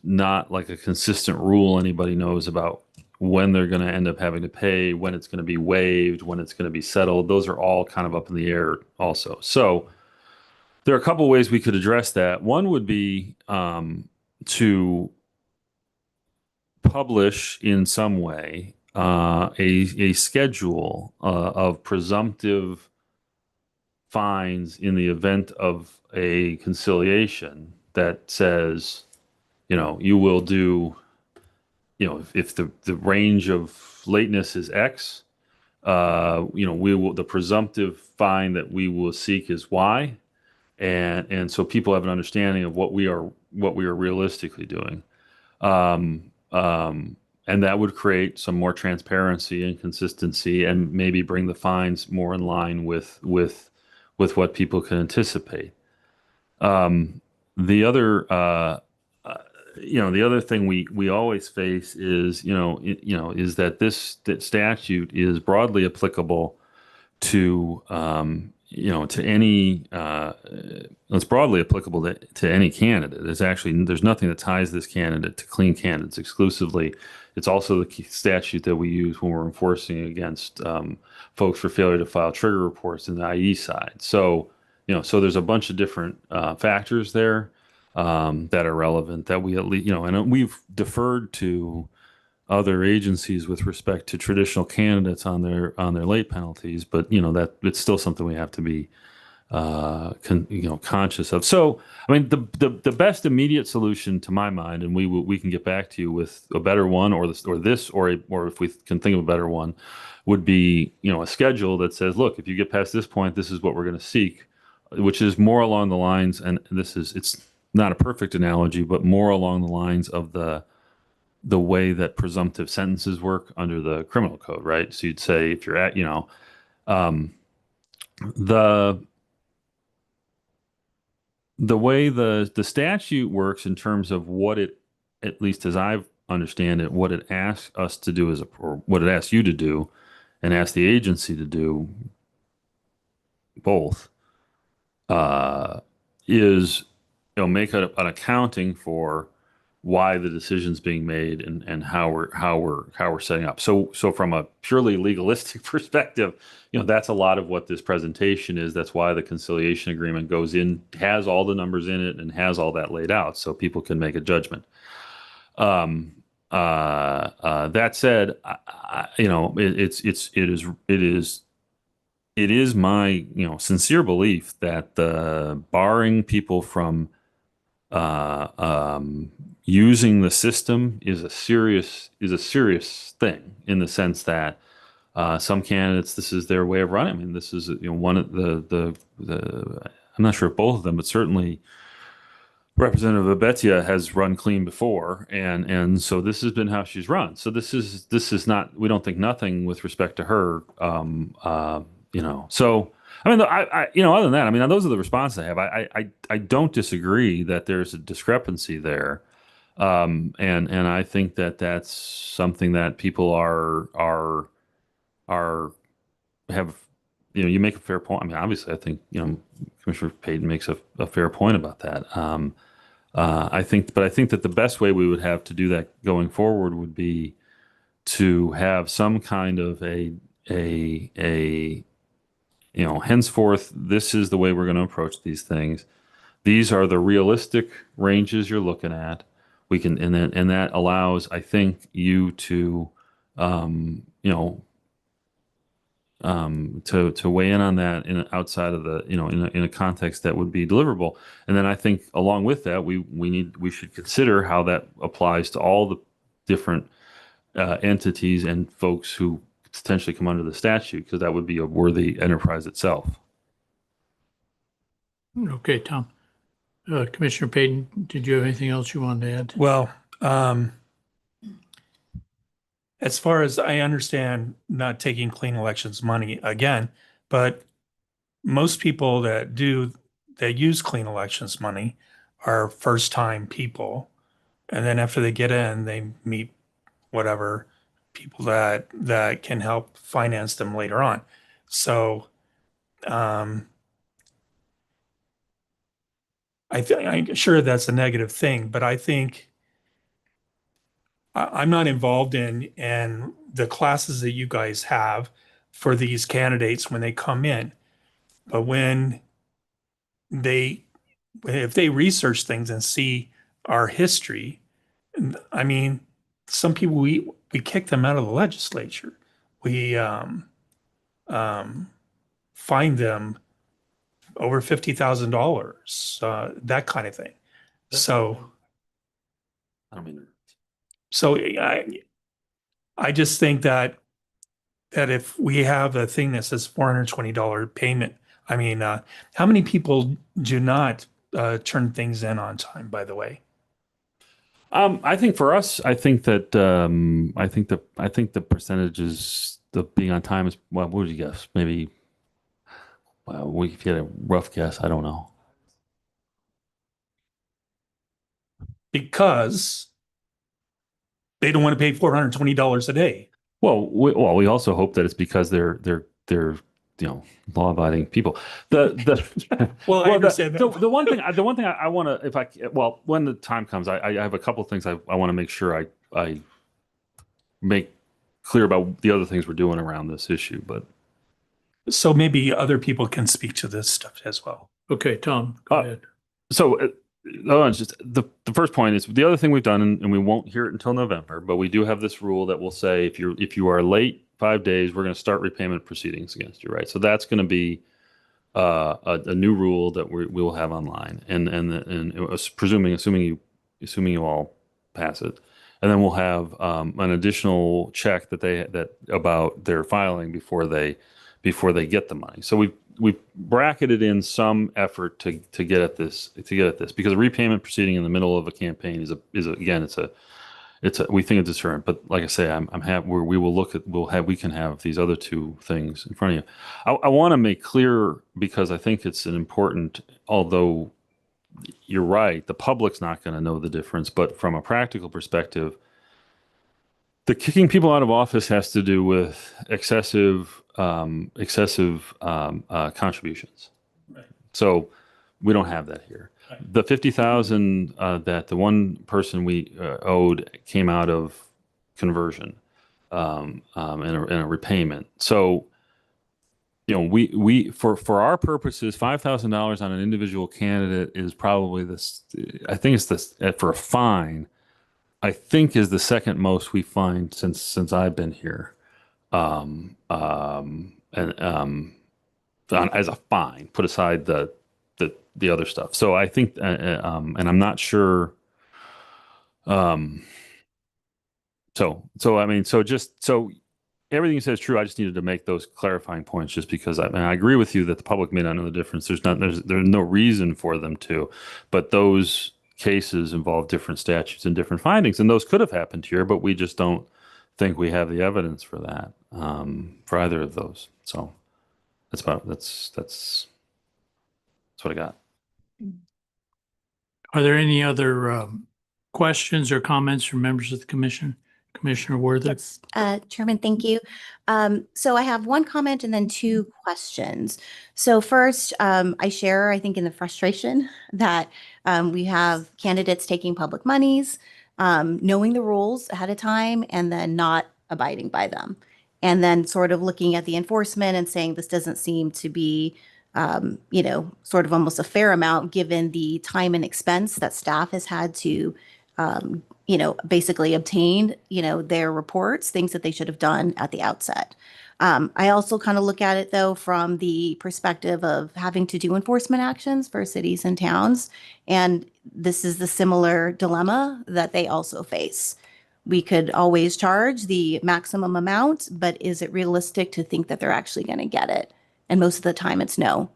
not like a consistent rule anybody knows about when they're going to end up having to pay, when it's going to be waived, when it's going to be settled. Those are all kind of up in the air also. So there are a couple of ways we could address that. One would be to publish in some way a schedule of presumptive fines in the event of a conciliation that says, you will do, if the range of lateness is X, the presumptive fine that we will seek is Y. And so people have an understanding of what we are realistically doing. And that would create some more transparency and consistency and maybe bring the fines more in line with what people can anticipate. The other thing we always face is that this statute is broadly applicable to to any it's broadly applicable to any candidate. There's nothing that ties this candidate to clean candidates exclusively. It's also the statute that we use when we're enforcing against folks for failure to file trigger reports in the IE side. So so there's a bunch of different factors there that are relevant that we at least and we've deferred to other agencies with respect to traditional candidates on their late penalties, but that it's still something we have to be conscious of. So I mean the best immediate solution to my mind, and we can get back to you with a better one or if we can think of a better one, would be a schedule that says, look, if you get past this point, this is what we're going to seek, which is more along the lines, and it's not a perfect analogy, but more along the lines of the way that presumptive sentences work under the criminal code, right? So you'd say if you're at, the way the statute works in terms of what it at least as I understand it, what it asks us to do or what it asks you to do, and asks the agency to do, both, is make an accounting for why the decision's being made and how we're setting up. So from a purely legalistic perspective, that's a lot of what this presentation is. That's why the conciliation agreement goes in, has all the numbers in it, and has all that laid out so people can make a judgment. That said, it is my sincere belief that barring people from using the system is a serious thing, in the sense that some candidates, this is their way of running. I mean, this is one of the I'm not sure if both of them, but certainly Representative Abettia has run clean before, and so this has been how she's run. So this is not, we don't think nothing with respect to her. So I mean, other than that, I mean, those are the responses I have. I don't disagree that there's a discrepancy there, and I think that that's something that people have. You make a fair point. I mean, obviously, I think Commissioner Payton makes a fair point about that. I think that the best way we would have to do that going forward would be to have some kind of a henceforth, this is the way we're going to approach these things. These are the realistic ranges you're looking at. We can, and that allows, I think, you to, to weigh in on that outside of the, in a context that would be deliverable. And then I think along with that, we should consider how that applies to all the different entities and folks who potentially come under the statute, because that would be a worthy enterprise itself. Okay, Tom. Commissioner Payton, did you have anything else you wanted to add? Well, as far as I understand, not taking clean elections money again, but most people that use clean elections money are first-time people, and then after they get in, they meet whatever people that can help finance them later on. So I'm sure that's a negative thing, but I think I'm not involved in the classes that you guys have for these candidates when they come in. But if they research things and see our history, I mean, some people, we kick them out of the legislature. We fine them over $50,000, that kind of thing. So I don't mean. So I just think that if we have a thing that says $420 payment, I mean, how many people do not turn things in on time, by the way? I think for us, I think that I think the percentages of being on time is, well, what would you guess? Maybe, well, we could get a rough guess. I don't know. Because they don't want to pay $420 a day. Well, we also hope that it's because they're law-abiding people. Well, I understand that. The one thing I want to, when the time comes, I have a couple of things I want to make sure I make clear about the other things we're doing around this issue. But so maybe other people can speak to this stuff as well. Okay, Tom, go ahead. So just the first point is the other thing we've done, and we won't hear it until November, but we do have this rule that will say if you are late 5 days, we're going to start repayment proceedings against you, right? So that's going to be a new rule that we will have online, and assuming you all pass it, and then we'll have an additional check that about their filing before they get the money. So we've bracketed in some effort to get at this because a repayment proceeding in the middle of a campaign is again we think it's a deterrent. But like I say, I'm happy where we can have these other two things in front of you. I want to make clear, because I think it's an important, although you're right. The public's not going to know the difference, but from a practical perspective, the kicking people out of office has to do with excessive contributions. Right. So we don't have that here. Right. The 50,000 that the one person we owed came out of conversion and a repayment. So, you know, we for our purposes, $5,000 on an individual candidate is probably this. I think it's this for a fine. I think is the second most we find since I've been here, and as a fine, put aside the other stuff. So I think, and I'm not sure. So I mean, so everything you said is true. I just needed to make those clarifying points, just because I agree with you that the public may not know the difference. There's no reason for them to, but those cases involve different statutes and different findings, and those could have happened here, but we just don't think we have the evidence for that, for either of those. So that's what I got. Are there any other questions or comments from members of the commission? Commissioner Worthing? Yes, Chairman, thank you. So I have one comment and then two questions. So first, I share, I think, in the frustration that we have candidates taking public monies, knowing the rules ahead of time, and then not abiding by them. And then sort of looking at the enforcement and saying this doesn't seem to be, sort of almost a fair amount given the time and expense that staff has had to basically obtain, their reports, things that they should have done at the outset. I also kind of look at it, though, from the perspective of having to do enforcement actions for cities and towns. And this is the similar dilemma that they also face. We could always charge the maximum amount, but is it realistic to think that they're actually going to get it? And most of the time it's no.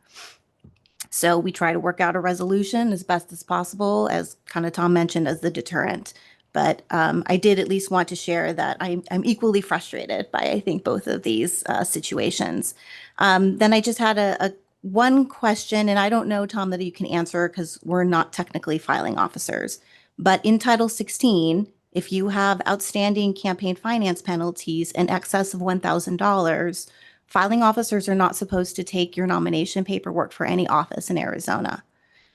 So we try to work out a resolution as best as possible, as kind of Tom mentioned, as the deterrent. But I did at least want to share that I'm equally frustrated by, I think, both of these situations. Then I just had a one question, and I don't know, Tom, that you can answer because we're not technically filing officers. But in Title 16, if you have outstanding campaign finance penalties in excess of $1,000, filing officers are not supposed to take your nomination paperwork for any office in Arizona.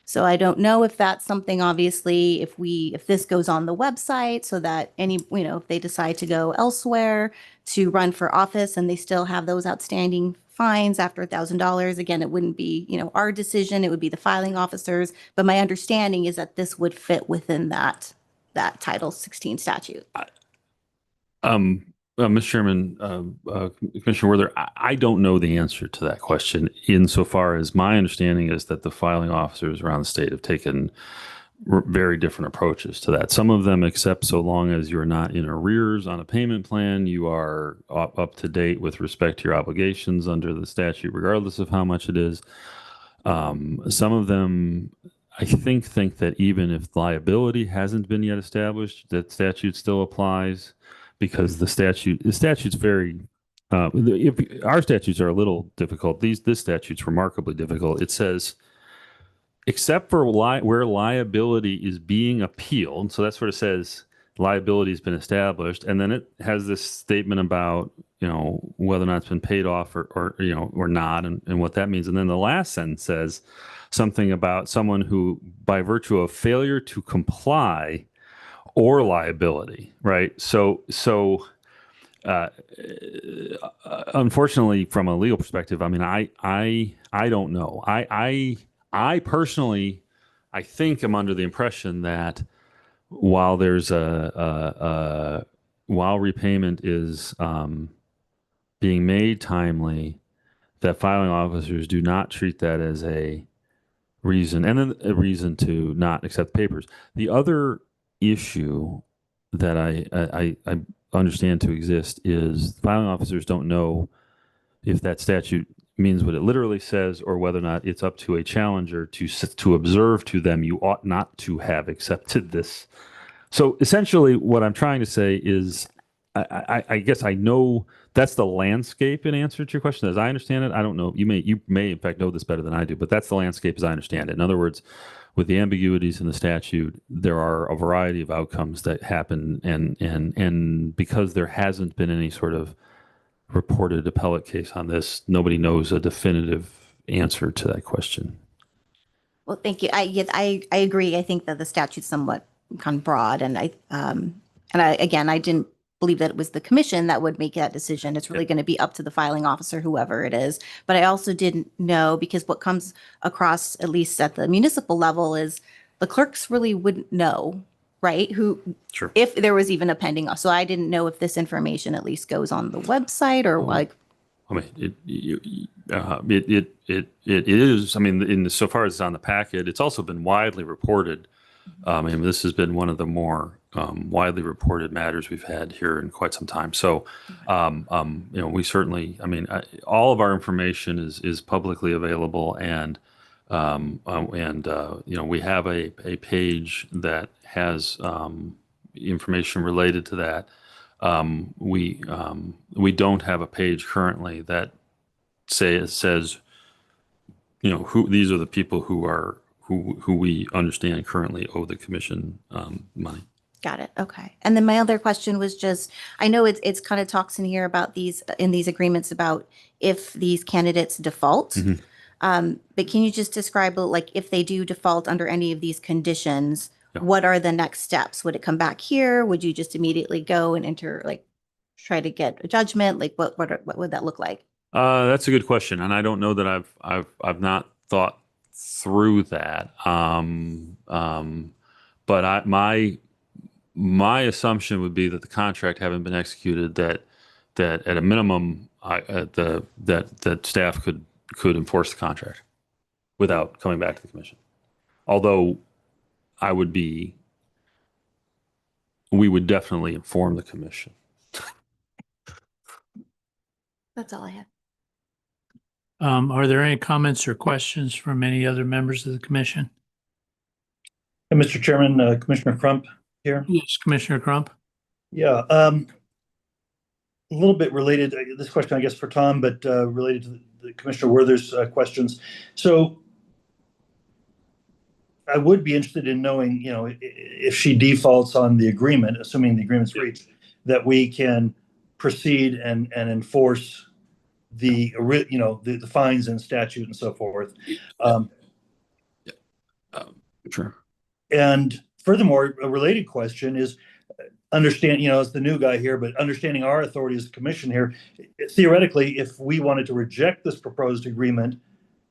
So I don't know if that's something, obviously, if this goes on the website so that if they decide to go elsewhere to run for office and they still have those outstanding fines after $1,000, again, it wouldn't be, our decision, it would be the filing officers. But my understanding is that this would fit within that Title 16 statute. Mr. Chairman, Commissioner Werther, I don't know the answer to that question insofar as my understanding is that the filing officers around the state have taken very different approaches to that. Some of them accept so long as you're not in arrears on a payment plan, you are up to date with respect to your obligations under the statute, regardless of how much it is. Some of them, I think that even if liability hasn't been yet established, that statute still applies. Because the statute's very, our statutes are a little difficult. This statute's remarkably difficult. It says, except for where liability is being appealed. So that's what it says. Liability has been established, and then it has this statement about whether or not it's been paid off or not, and what that means. And then the last sentence says something about someone who, by virtue of failure to comply, or liability, right? So, unfortunately, from a legal perspective, I mean, I don't know. I personally, I think I'm under the impression that while there's while repayment is being made timely, that filing officers do not treat that as a reason, and then a reason to not accept papers. The other issue that I understand to exist is filing officers don't know if that statute means what it literally says or whether or not it's up to a challenger to observe to them you ought not to have accepted this. So essentially what I'm trying to say is I guess I know that's the landscape in answer to your question. As I understand it, I don't know. You may in fact know this better than I do, but that's the landscape as I understand it. In other words, with the ambiguities in the statute, there are a variety of outcomes that happen, and because there hasn't been any sort of reported appellate case on this, nobody knows a definitive answer to that question. Well, thank you. I agree. I think that the statute's somewhat kind of broad, and I didn't believe that it was the commission that would make that decision. It's really going to be up to the filing officer, whoever it is. But I also didn't know, because what comes across, at least at the municipal level, is the clerks really wouldn't know, right? Sure. If there was even a pending. So I didn't know if this information at least goes on the website or like. I mean, it is. I mean, so far as it's on the packet, it's also been widely reported. I mean, this has been one of the more widely reported matters we've had here in quite some time. So, we certainly. I mean, all of our information is publicly available, and we have a page that has information related to that. We don't have a page currently that says, who these are the people who we understand currently owe the commission money. Got it. Okay. And then my other question was just, I know it's kind of talks in here about these agreements about if these candidates default. Mm-hmm. But can you just describe, like, if they do default under any of these conditions, Yeah. what are the next steps? Would it come back here? Would you just immediately go and try to get a judgment? Like, what would that look like? That's a good question, and I don't know that I've not thought through that. But my assumption would be that the contract having been executed, that at a minimum, that staff could enforce the contract without coming back to the commission. Although we would definitely inform the commission. That's all I have. Are there any comments or questions from any other members of the commission? Mr. Chairman, Commissioner Crump here. Yes, Commissioner Crump. Yeah, a little bit related, this question, I guess, for Tom, but related to the Commissioner Werther's questions. So I would be interested in knowing, if she defaults on the agreement, assuming the agreement's reached, that we can proceed and enforce the fines and statute and so forth. Sure. And furthermore, a related question is, understand, as the new guy here, but understanding our authority as a commission here, theoretically, if we wanted to reject this proposed agreement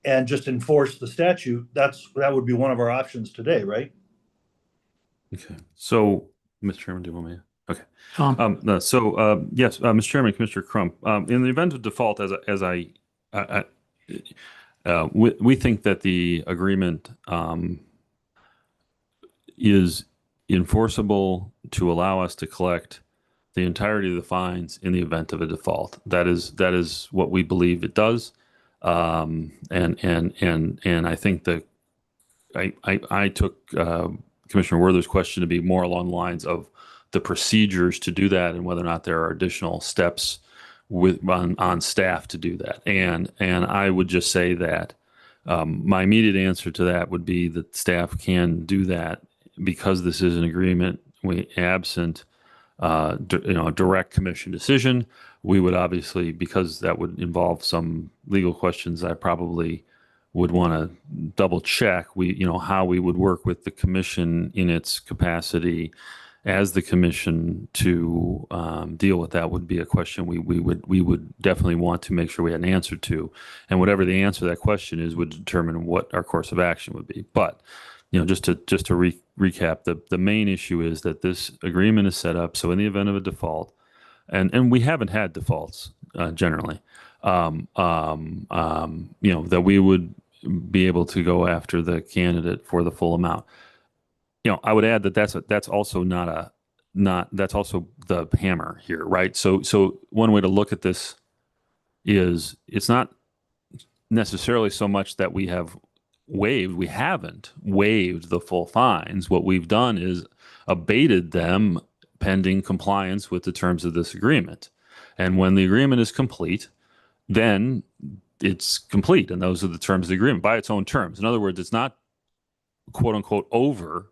and just enforce the statute, that would be one of our options today, right? Okay. So, Mr. Chairman, do you want me to? Okay. Tom. Yes, Mr. Chairman, Commissioner Crump, in the event of default, we think that the agreement is enforceable to allow us to collect the entirety of the fines in the event of a default. That is what we believe it does, and I think that I took Commissioner Werther's question to be more along the lines of the procedures to do that and whether or not there are additional steps on staff to do that. And I would just say that my immediate answer to that would be that staff can do that because this is an agreement. Absent a direct commission decision, we would obviously, because that would involve some legal questions, I probably would want to double check how we would work with the commission in its capacity as the commission to deal with that would be a question we would definitely want to make sure we had an answer to, and whatever the answer to that question is would determine what our course of action would be. But just to recap, the main issue is that this agreement is set up so in the event of a default, and we haven't had defaults generally, that we would be able to go after the candidate for the full amount. I would add that that's also that's also the hammer here, right? So one way to look at this is it's not necessarily so much that we haven't waived the full fines. What we've done is abated them pending compliance with the terms of this agreement. And when the agreement is complete, then it's complete. And those are the terms of the agreement by its own terms. In other words, it's not quote unquote over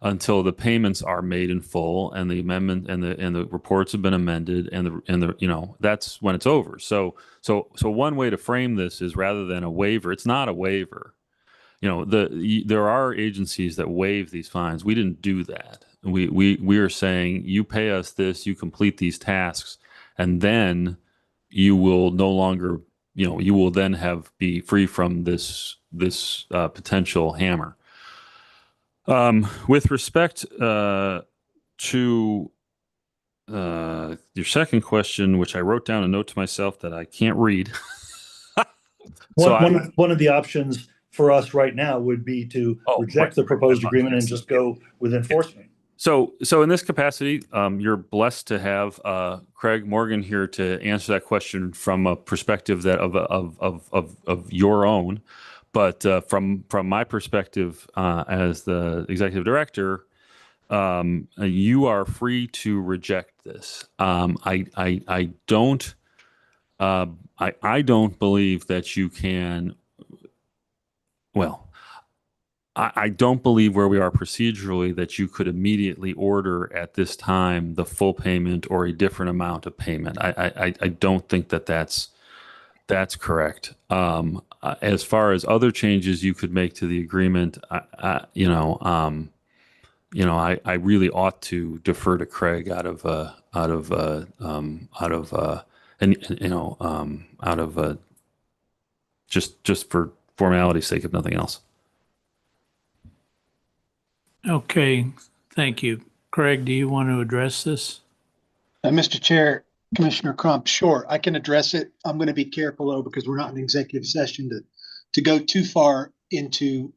until the payments are made in full and the amendment and the reports have been amended and the that's when it's over. So one way to frame this is, rather than a waiver, it's not a waiver. There are agencies that waive these fines. We didn't do that. We are saying, you pay us this, you complete these tasks, and then you will no longer, you will then be free from this potential hammer. With respect to your second question, which I wrote down a note to myself that I can't read. One of the options for us right now would be to reject the proposed agreement and just go with enforcement. So in this capacity, you're blessed to have Craig Morgan here to answer that question from a perspective that of your own. But from my perspective as the executive director, you are free to reject this. I don't believe that you can. Well, I don't believe, where we are procedurally, that you could immediately order at this time the full payment or a different amount of payment. I don't think that's correct. As far as other changes you could make to the agreement, I really ought to defer to Craig out of just for formality's sake, if nothing else. Okay, thank you. Craig, do you want to address this? Mr. Chair, Commissioner Crump, sure, I can address it. I'm going to be careful though, because we're not in executive session to go too far into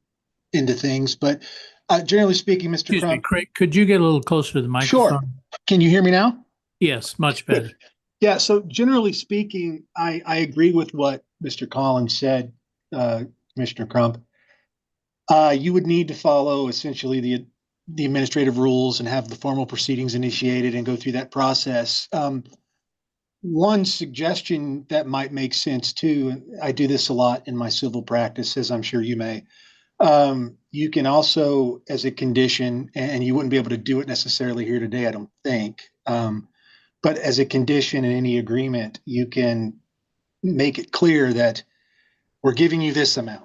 things. But generally speaking, Mr. Excuse Crump. me, Craig, could you get a little closer to the microphone? Sure. Can you hear me now? Yes, much better. Yeah. So generally speaking, I agree with what Mr. Collins said, Commissioner Crump. You would need to follow essentially the administrative rules and have the formal proceedings initiated and go through that process. One suggestion that might make sense too, I do this a lot in my civil practice, as I'm sure you may. You can also, as a condition, and you wouldn't be able to do it necessarily here today, I don't think, but as a condition in any agreement, you can make it clear that we're giving you this amount,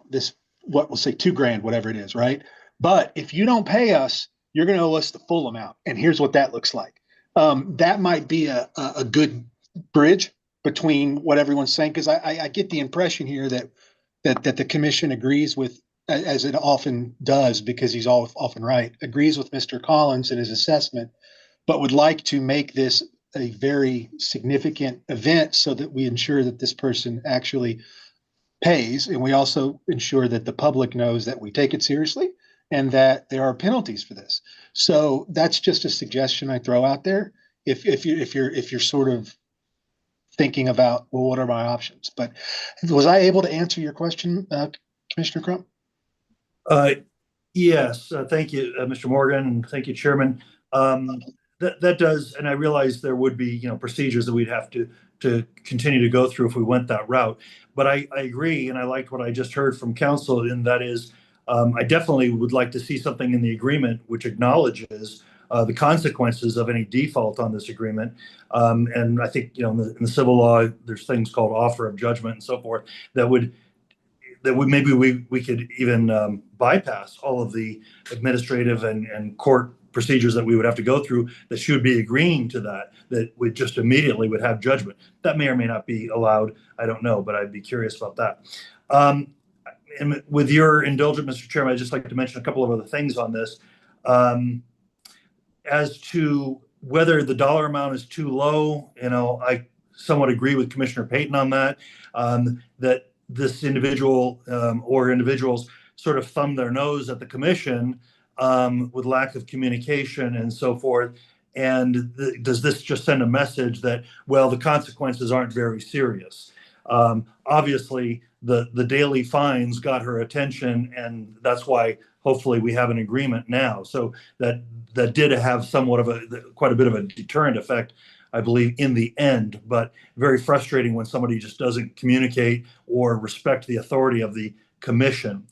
what we'll say $2,000, whatever it is, right? But if you don't pay us, you're going to owe us the full amount. And here's what that looks like. That might be a good bridge between what everyone's saying, because I get the impression here that the commission agrees with, as it often does, because he's often right, agrees with Mr. Collins and his assessment, but would like to make this a very significant event so that we ensure that this person actually pays, and we also ensure that the public knows that we take it seriously and that there are penalties for this. So that's just a suggestion I throw out there. If you're sort of thinking about, well, what are my options? But was I able to answer your question, Commissioner Crump? Yes, thank you, Mr. Morgan, and thank you, Chairman. That does, and I realize there would be procedures that we'd have to continue to go through if we went that route. But I agree, and I liked what I just heard from council, and that is, I definitely would like to see something in the agreement which acknowledges the consequences of any default on this agreement. And I think in the civil law, there's things called offer of judgment and so forth that would maybe we could even bypass all of the administrative and court procedures that we would have to go through, that she would be agreeing to that would just immediately would have judgment. That may or may not be allowed. I don't know, but I'd be curious about that. And with your indulgence, Mr. Chairman, I'd just like to mention a couple of other things on this. As to whether the dollar amount is too low, I somewhat agree with Commissioner Payton on that, that this individual or individuals sort of thumb their nose at the commission with lack of communication and so forth. And does this just send a message that, well, the consequences aren't very serious? Obviously, the daily fines got her attention, and that's why hopefully we have an agreement now. So that did have somewhat of quite a bit of a deterrent effect, I believe, in the end, but very frustrating when somebody just doesn't communicate or respect the authority of the commission.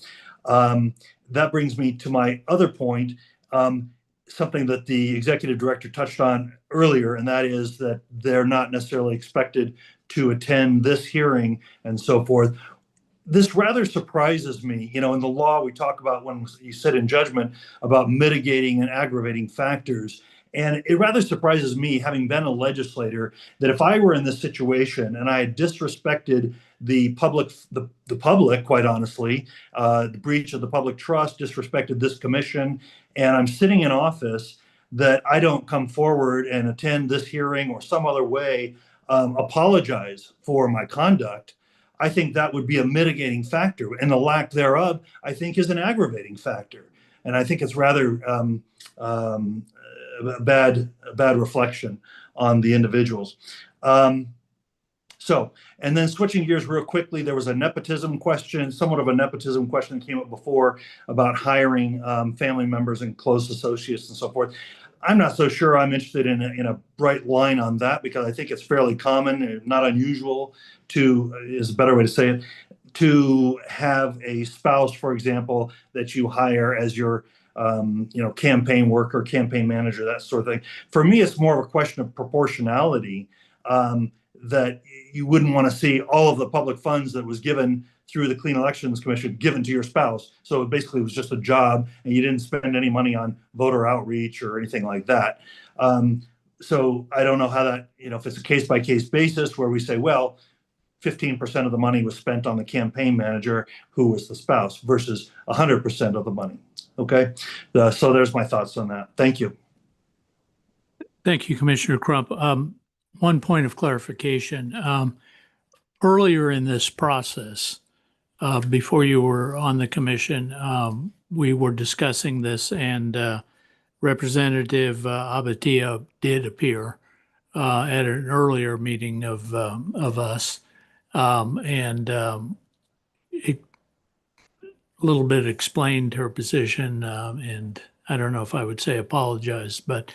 That brings me to my other point, something that the executive director touched on earlier, and that is that they're not necessarily expected to attend this hearing and so forth. This rather surprises me. In the law, we talk about, when you sit in judgment, about mitigating and aggravating factors. And it rather surprises me, having been a legislator, that if I were in this situation and I had disrespected the public, quite honestly, the breach of the public trust, disrespected this commission, and I'm sitting in office, that I don't come forward and attend this hearing or some other way apologize for my conduct. I think that would be a mitigating factor, and the lack thereof, I think, is an aggravating factor. And I think it's rather a bad reflection on the individuals. And then switching gears real quickly, there was a nepotism question, somewhat of a nepotism question that came up before about hiring family members and close associates and so forth. I'm not so sure I'm interested in a bright line on that, because I think it's fairly common and not unusual is a better way to say it, to have a spouse, for example, that you hire as your campaign worker, campaign manager, that sort of thing. For me, it's more of a question of proportionality, that you wouldn't want to see all of the public funds that was given through the Clean Elections Commission given to your spouse. So it basically was just a job, and you didn't spend any money on voter outreach or anything like that. So I don't know how that, if it's a case-by-case basis where we say, well, 15% of the money was spent on the campaign manager who was the spouse versus 100% of the money. Okay. So there's my thoughts on that. Thank you. Thank you, Commissioner Crump. One point of clarification. Earlier in this process, before you were on the commission, we were discussing this, and Representative Abatia did appear at an earlier meeting of us. It a little bit explained her position, and I don't know if I would say apologize, but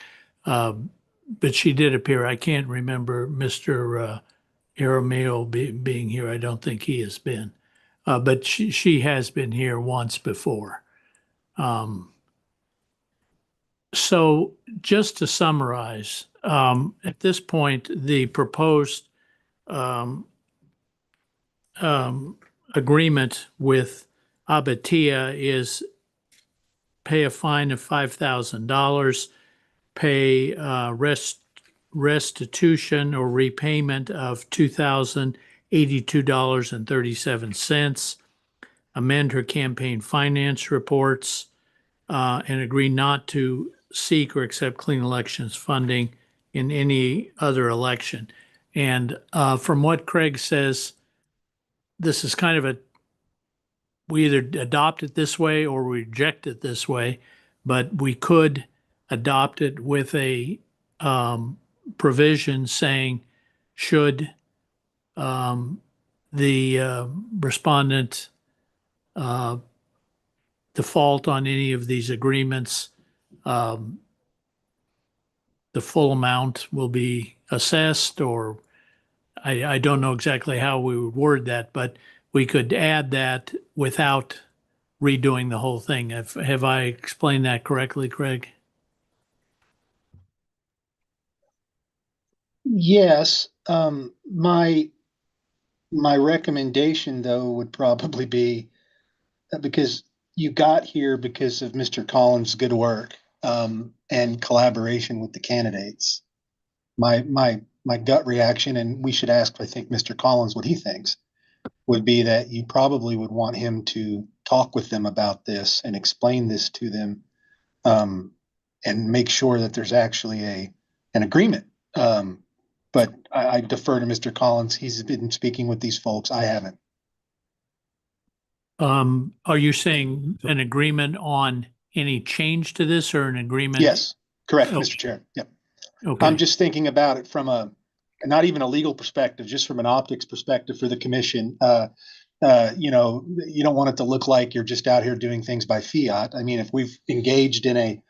she did appear. I can't remember Mr. Arameo being here. I don't think he has been, but she has been here once before. So just to summarize, at this point, the proposed agreement with Abatia is pay a fine of $5,000, pay restitution or repayment of $2,082.37, amend her campaign finance reports, and agree not to seek or accept Clean Elections funding in any other election. And from what Craig says, this is kind of we either adopt it this way or reject it this way, but we could adopt it with a provision saying, should the respondent default on any of these agreements, the full amount will be assessed, or I don't know exactly how we would word that, but we could add that without redoing the whole thing. Have I explained that correctly, Craig? Yes. My recommendation, though, would probably be because you got here because of Mr. Collins' good work and collaboration with the candidates. My gut reaction, and we should ask, I think, Mr. Collins what he thinks, would be that you probably would want him to talk with them about this and explain this to them, and make sure that there's actually an agreement. But I defer to Mr. Collins. He's been speaking with these folks. I haven't. Are you saying an agreement on any change to this, or an agreement? Yes, correct, Oh. Mr. Chair. Yep. Okay. I'm just thinking about it from not even a legal perspective, just from an optics perspective for the commission. you know, you don't want it to look like you're just out here doing things by fiat. I mean, if we've engaged in a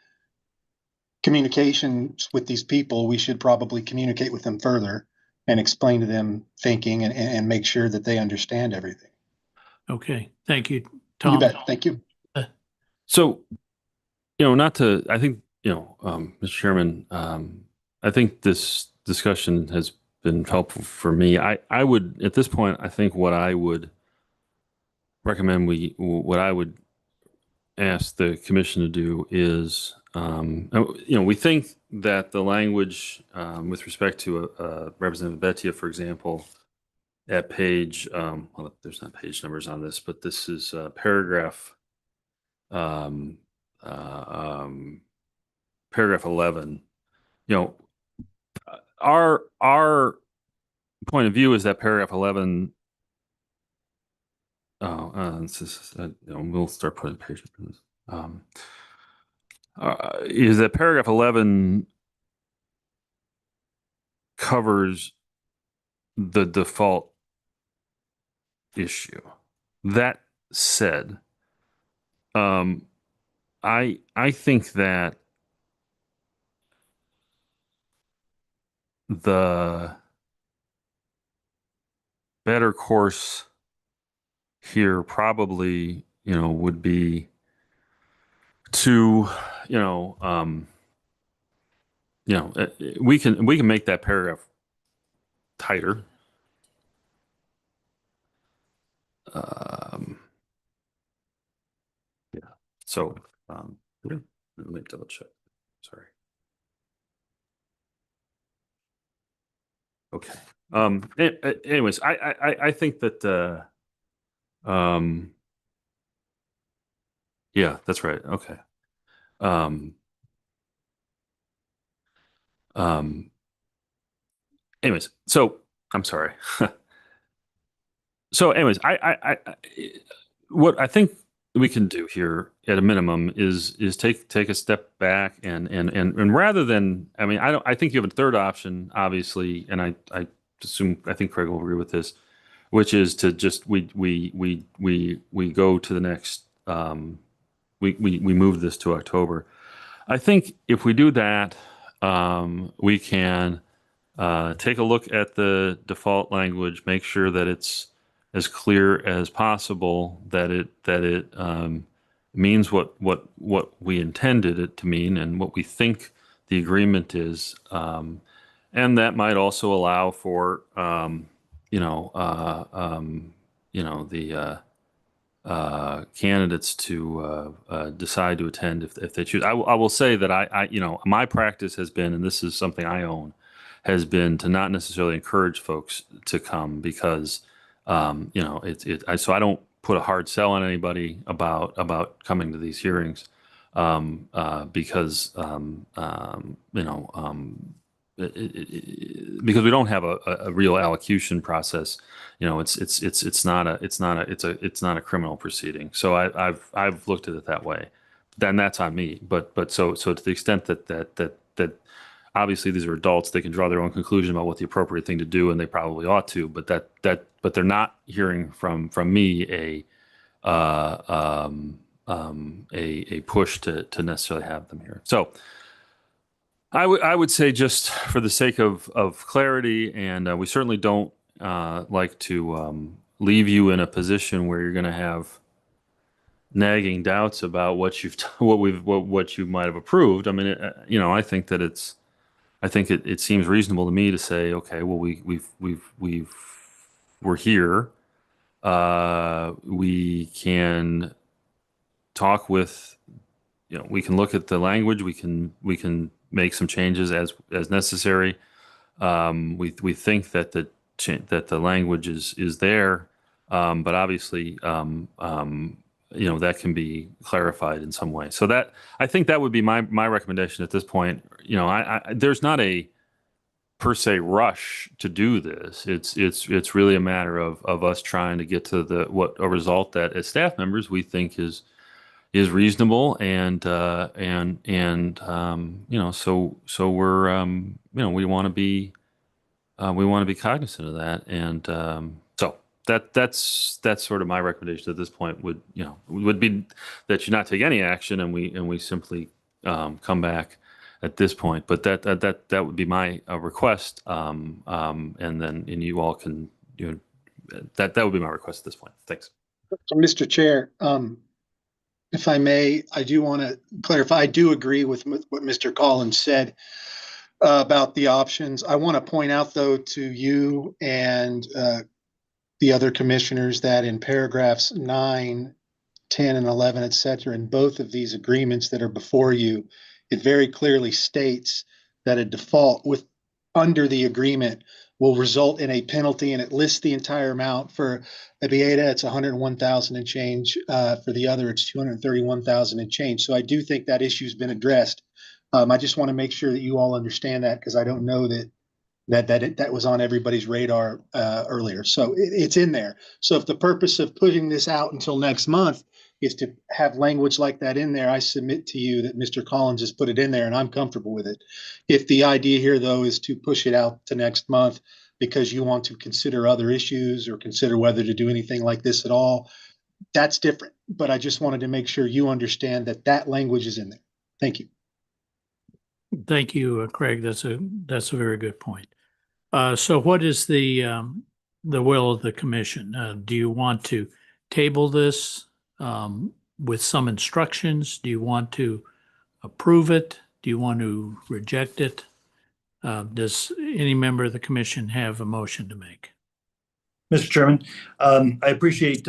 communications with these people, we should probably communicate with them further and explain to them thinking and make sure that they understand everything. Okay, thank you, You Tom. bet. Thank you. So, not to, I think, Mr. Chairman, I think this discussion has been helpful for me. I would, at this point, I think what I would recommend what I would ask the commission to do is, we think that the language with respect to Representative Betia, for example, at page, well, there's not page numbers on this, but this is paragraph 11. Our point of view is that paragraph 11. We'll start putting page numbers. Is that paragraph 11 covers the default issue. That said, I think that the better course here probably, would be to, we can make that paragraph tighter. Yeah. So, let me double check. Sorry. Okay. Anyways, I think that, yeah, that's right. Okay. Anyways, so I'm sorry. So anyways, what I think we can do here at a minimum is take a step back and rather than, I think you have a third option, obviously, and I think Craig will agree with this, which is to just we go to the next we move this to October. I think if we do that, we can take a look at the default language, make sure that it's as clear as possible, that it means what we intended it to mean and what we think the agreement is, and that might also allow for the candidates to decide to attend if they choose. I will say that I my practice has been, and this is something I own, has been to not necessarily encourage folks to come because so I don't put a hard sell on anybody about coming to these hearings because because we don't have a real allocution process. It's not a criminal proceeding. So I've looked at it that way. Then that's on me. But so to the extent that obviously these are adults, they can draw their own conclusion about what the appropriate thing to do, and they probably ought to. But but they're not hearing from me a push to necessarily have them here. So I would say, just for the sake of clarity, and we certainly don't like to leave you in a position where you're going to have nagging doubts about what you might have approved. I mean, I think that it seems reasonable to me to say, okay, well, we're here. We can talk with, we can look at the language. We can make some changes as necessary. We think that the language is there, but obviously, that can be clarified in some way. So that, I think that would be my recommendation at this point. There's not a per se rush to do this. It's really a matter of us trying to get to a result that as staff members we think is reasonable, and so we're we want to be cognizant of that, and so that's sort of my recommendation at this point. Would be that you not take any action and we simply come back at this point. But that would be my request. And you all can that would be my request at this point. Thanks. So, Mr. Chair, if I may, I do want to clarify. I do agree with what Mr. Collins said about the options. I want to point out, though, to you and the other commissioners that in paragraphs 9, 10, and 11, et cetera, in both of these agreements that are before you, it very clearly states that a default under the agreement will result in a penalty, and it lists the entire amount. For Avieta, it's 101,000 and change. For the other, it's 231,000 and change. So I do think that issue's been addressed. I just want to make sure that you all understand that, because I don't know that was on everybody's radar earlier. So it's in there. So if the purpose of putting this out until next month is to have language like that in there, I submit to you that Mr. Collins has put it in there and I'm comfortable with it. If the idea here, though, is to push it out to next month because you want to consider other issues or consider whether to do anything like this at all, that's different. But I just wanted to make sure you understand that language is in there. Thank you. Thank you, Craig. That's a very good point. So what is the will of the commission? Do you want to table this with some instructions? Do you want to approve it? Do you want to reject it? Does any member of the commission have a motion to make? Mr. Chairman, I appreciate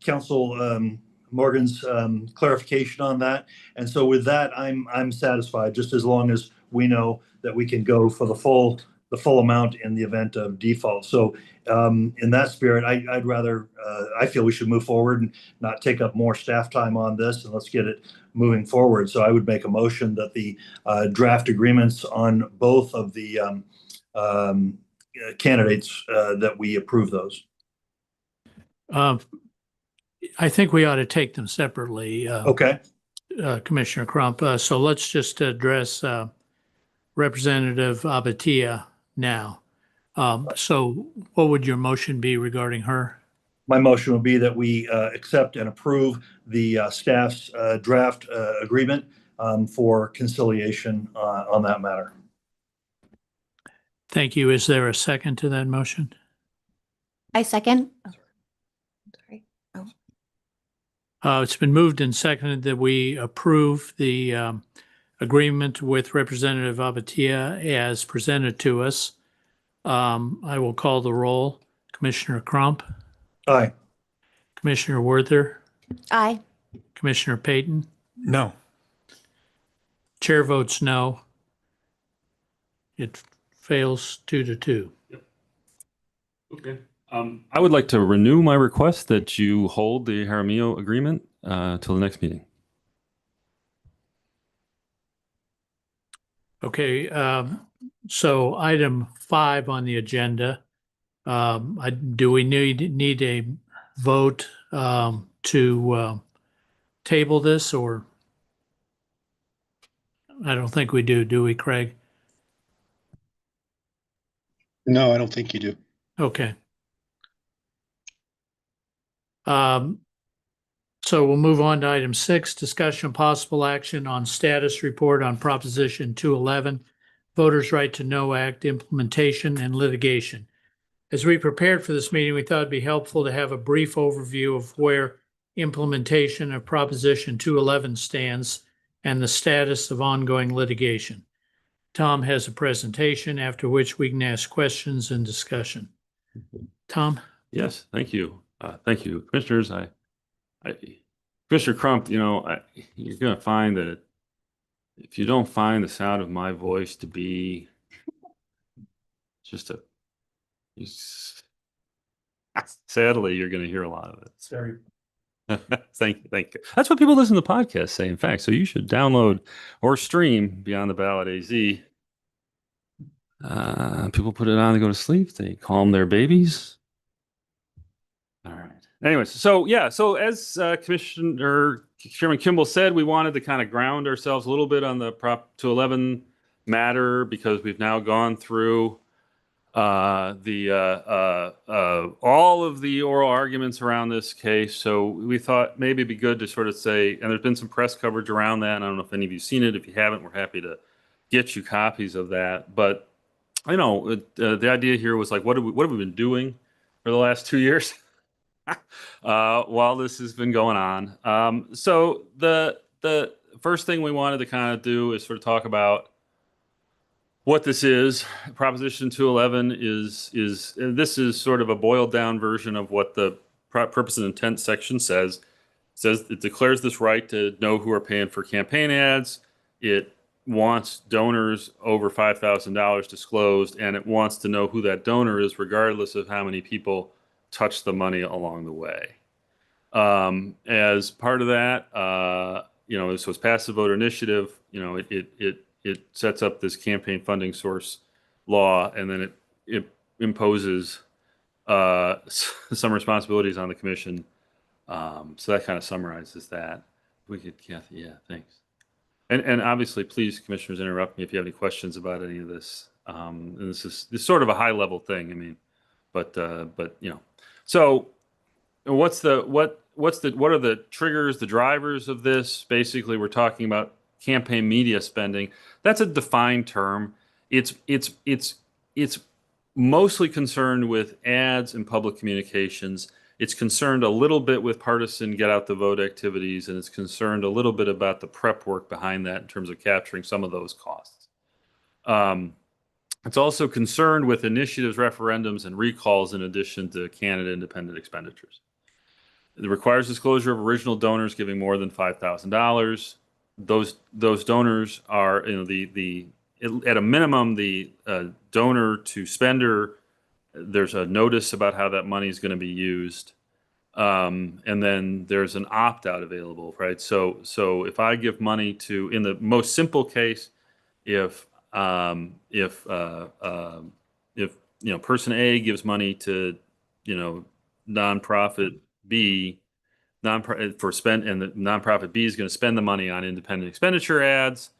Council Morgan's clarification on that. And so with that, I'm satisfied, just as long as we know that we can go for the full amount in the event of default. So in that spirit, I'd rather, I feel we should move forward and not take up more staff time on this, and let's get it moving forward. So I would make a motion that the draft agreements on both of the candidates, that we approve those. I think we ought to take them separately. Okay. Commissioner Crump. So let's just address Representative Abatia now. So what would your motion be regarding her? My motion would be that we accept and approve the staff's draft agreement for conciliation on that matter. Thank you. Is there a second to that motion? I second. Oh, sorry. It's been moved and seconded that we approve the agreement with Representative Abatia as presented to us. I will call the roll. Commissioner Crump, Aye. Commissioner Werther, Aye. Commissioner Payton, No. chair votes no. It fails 2-2. Okay. I would like to renew my request that you hold the Jaramillo agreement till the next meeting. Okay, so item 5 on the agenda, do we need a vote to table this, or? I don't think we do we, Craig? No, I don't think you do. Okay. So we'll move on to item 6, discussion of possible action on status report on Proposition 211, Voters' Right to Know Act implementation and litigation. As we prepared for this meeting, we thought it'd be helpful to have a brief overview of where implementation of Proposition 211 stands and the status of ongoing litigation. Tom has a presentation, after which we can ask questions and discussion. Tom? Yes, thank you. Thank you, commissioners. Commissioner Crump, you're going to find that if you don't find the sound of my voice to be just sadly, you're going to hear a lot of it. Sorry. Thank you. That's what people listen to podcasts say, in fact. So you should download or stream Beyond the Ballot AZ. People put it on to go to sleep. They calm their babies. All right. Anyways, so as Commissioner Chairman Kimball said, we wanted to kind of ground ourselves a little bit on the Prop 211 matter because we've now gone through all of the oral arguments around this case. So we thought maybe it'd be good to sort of say, and there's been some press coverage around that. I don't know if any of you've seen it. If you haven't, we're happy to get you copies of that. But the idea here was like, what have we been doing for the last 2 years while this has been going on? So the first thing we wanted to kind of do is sort of talk about what this is. Proposition 211 is this is sort of a boiled down version of what the purpose and intent section says. It says it declares this right to know who are paying for campaign ads. It wants donors over $5,000 disclosed, and it wants to know who that donor is, regardless of how many people touch the money along the way. As part of that, this was passive voter initiative. It sets up this campaign funding source law, and then it imposes some responsibilities on the commission. So that kind of summarizes that. We could, Kathy, yeah, thanks. And obviously, please, commissioners, interrupt me if you have any questions about any of this. And this is sort of a high level thing. I mean, but so what are the triggers, the drivers of this? Basically, we're talking about campaign media spending. That's a defined term. It's mostly concerned with ads and public communications. It's concerned a little bit with partisan get out the vote activities, and it's concerned a little bit about the prep work behind that in terms of capturing some of those costs. It's also concerned with initiatives, referendums, and recalls in addition to candidate independent expenditures. It requires disclosure of original donors giving more than $5,000. Those donors are, at a minimum, the donor to spender, there's a notice about how that money is going to be used. And then there's an opt-out available, right? So if I give money to, in the most simple case, if person A gives money to, nonprofit B, and the nonprofit B is going to spend the money on independent expenditure ads,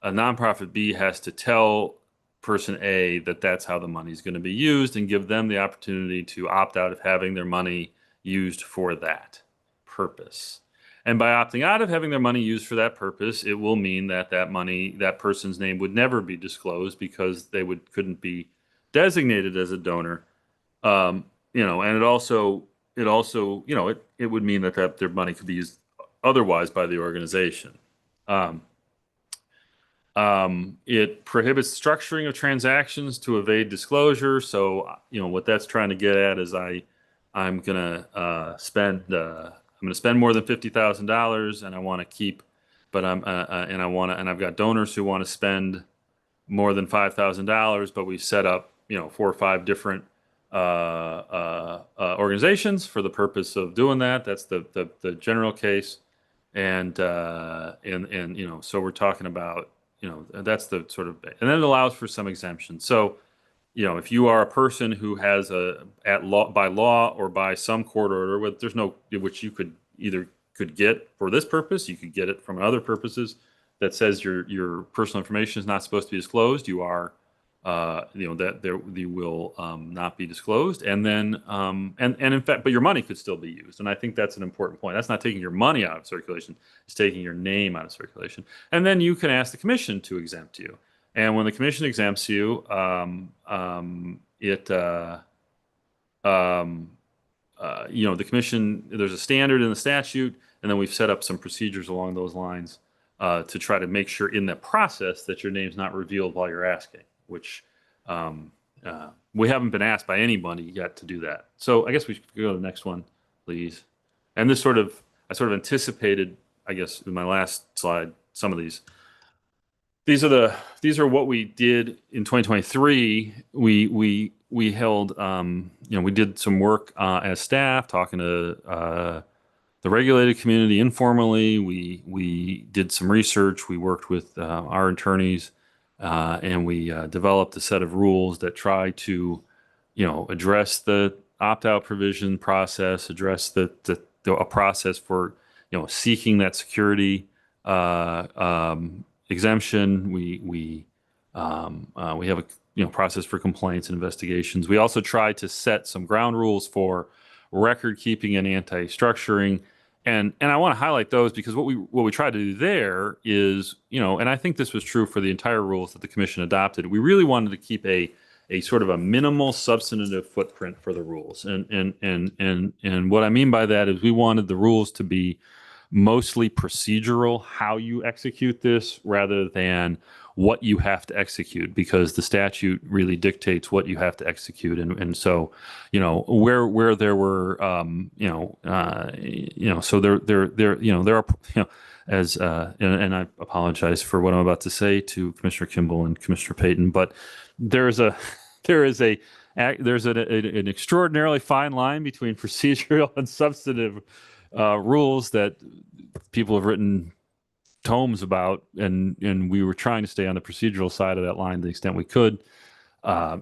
a nonprofit B has to tell person A that that's how the money is going to be used and give them the opportunity to opt out of having their money used for that purpose. And by opting out of having their money used for that purpose, it will mean that that person's name would never be disclosed because they couldn't be designated as a donor. And it also would mean that their money could be used otherwise by the organization. It prohibits structuring of transactions to evade disclosure. So, what that's trying to get at is I'm gonna spend more than $50,000, and I want to keep, but I've got donors who want to spend more than $5,000, but we set up 4 or 5 different organizations for the purpose of doing that. That's the general case, and so we're talking about. That's the sort of, and then it allows for some exemptions. So, if you are a person who has by law or by some court order, which you could get for this purpose, you could get it from other purposes that says your personal information is not supposed to be disclosed. You are, that they will not be disclosed, and then and in fact, but your money could still be used, and I think that's an important point. That's not taking your money out of circulation; it's taking your name out of circulation, and then you can ask the commission to exempt you. And when the commission exempts you, the commission, there's a standard in the statute, and then we've set up some procedures along those lines to try to make sure in the process that your name's not revealed while you're asking, which we haven't been asked by anybody yet to do that. So I guess we should go to the next one, please. And I sort of anticipated, I guess, in my last slide, some of these. These are what we did in 2023. We held, we did some work as staff talking to the regulated community informally. We did some research. We worked with our attorneys, and we developed a set of rules that try to, address the opt-out provision process, address a process for, seeking that security exemption. We have process for complaints and investigations. We also tried to set some ground rules for record keeping and anti-structuring. And I want to highlight those because what we tried to do there is, and I think this was true for the entire rules that the commission adopted. We really wanted to keep a sort of a minimal substantive footprint for the rules. And what I mean by that is we wanted the rules to be mostly procedural, how you execute this rather than what you have to execute, because the statute really dictates what you have to execute. And so, where there were, so there are, as, and I apologize for what I'm about to say to Commissioner Kimball and Commissioner Payton, but there's an extraordinarily fine line between procedural and substantive rules that people have written tomes about, and we were trying to stay on the procedural side of that line to the extent we could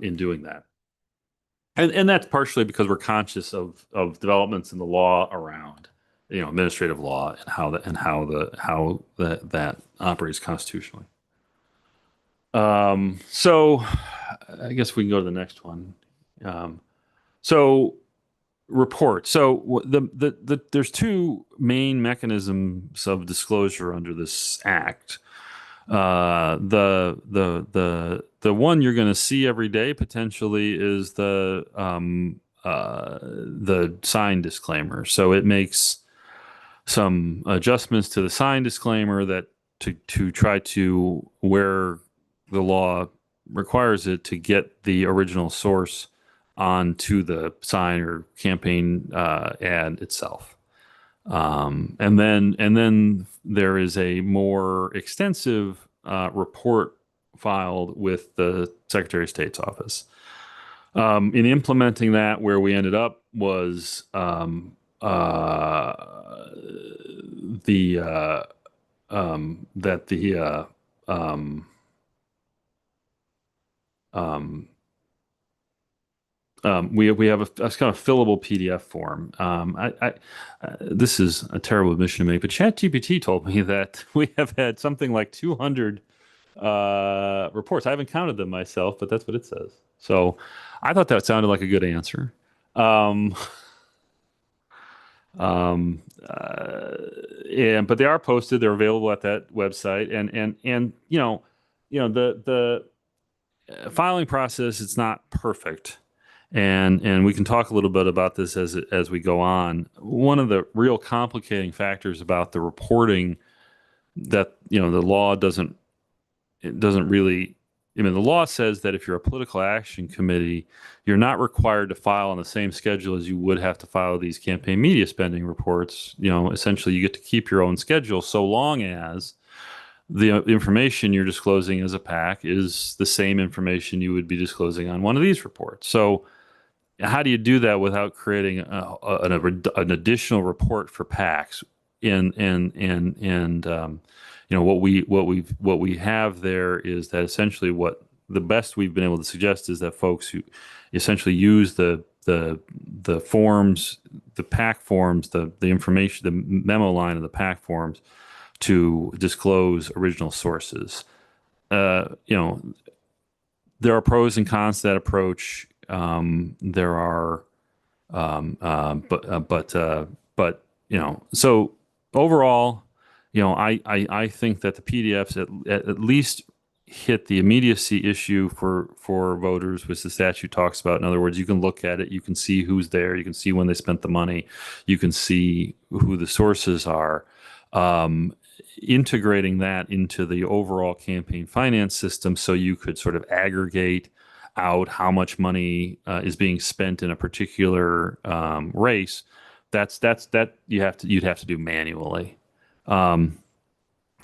in doing that. And that's partially because we're conscious of developments in the law around, administrative law and how that operates constitutionally. So I guess we can go to the next one. So report. So there's two main mechanisms of disclosure under this act. The one you're going to see every day potentially is the sign disclaimer. So it makes some adjustments to the sign disclaimer that to try to, where the law requires it, to get the original source onto the sign or campaign ad itself. And then there is a more extensive report filed with the Secretary of State's office. In implementing that, where we ended up was we have a kind of fillable PDF form. This is a terrible admission to make, but ChatGPT told me that we have had something like 200 reports. I haven't counted them myself, but that's what it says. So I thought that sounded like a good answer. But they are posted. They're available at that website, and the filing process, it's not perfect. And we can talk a little bit about this as we go on. One of the real complicating factors about the reporting that, the law doesn't really, the law says that if you're a political action committee, you're not required to file on the same schedule as you would have to file these campaign media spending reports. Essentially you get to keep your own schedule so long as the information you're disclosing as a PAC is the same information you would be disclosing on one of these reports. So how do you do that without creating an additional report for PACs? What we have there is that essentially what the best we've been able to suggest is that folks who essentially use the forms, the PAC forms, the information, the memo line of the PAC forms to disclose original sources. There are pros and cons to that approach. There are, so overall, I think that the PDFs at least hit the immediacy issue for voters, which the statute talks about. In other words, you can look at it, you can see who's there, you can see when they spent the money, you can see who the sources are. Integrating that into the overall campaign finance system so you could sort of aggregate out how much money is being spent in a particular race, that you'd have to do manually. The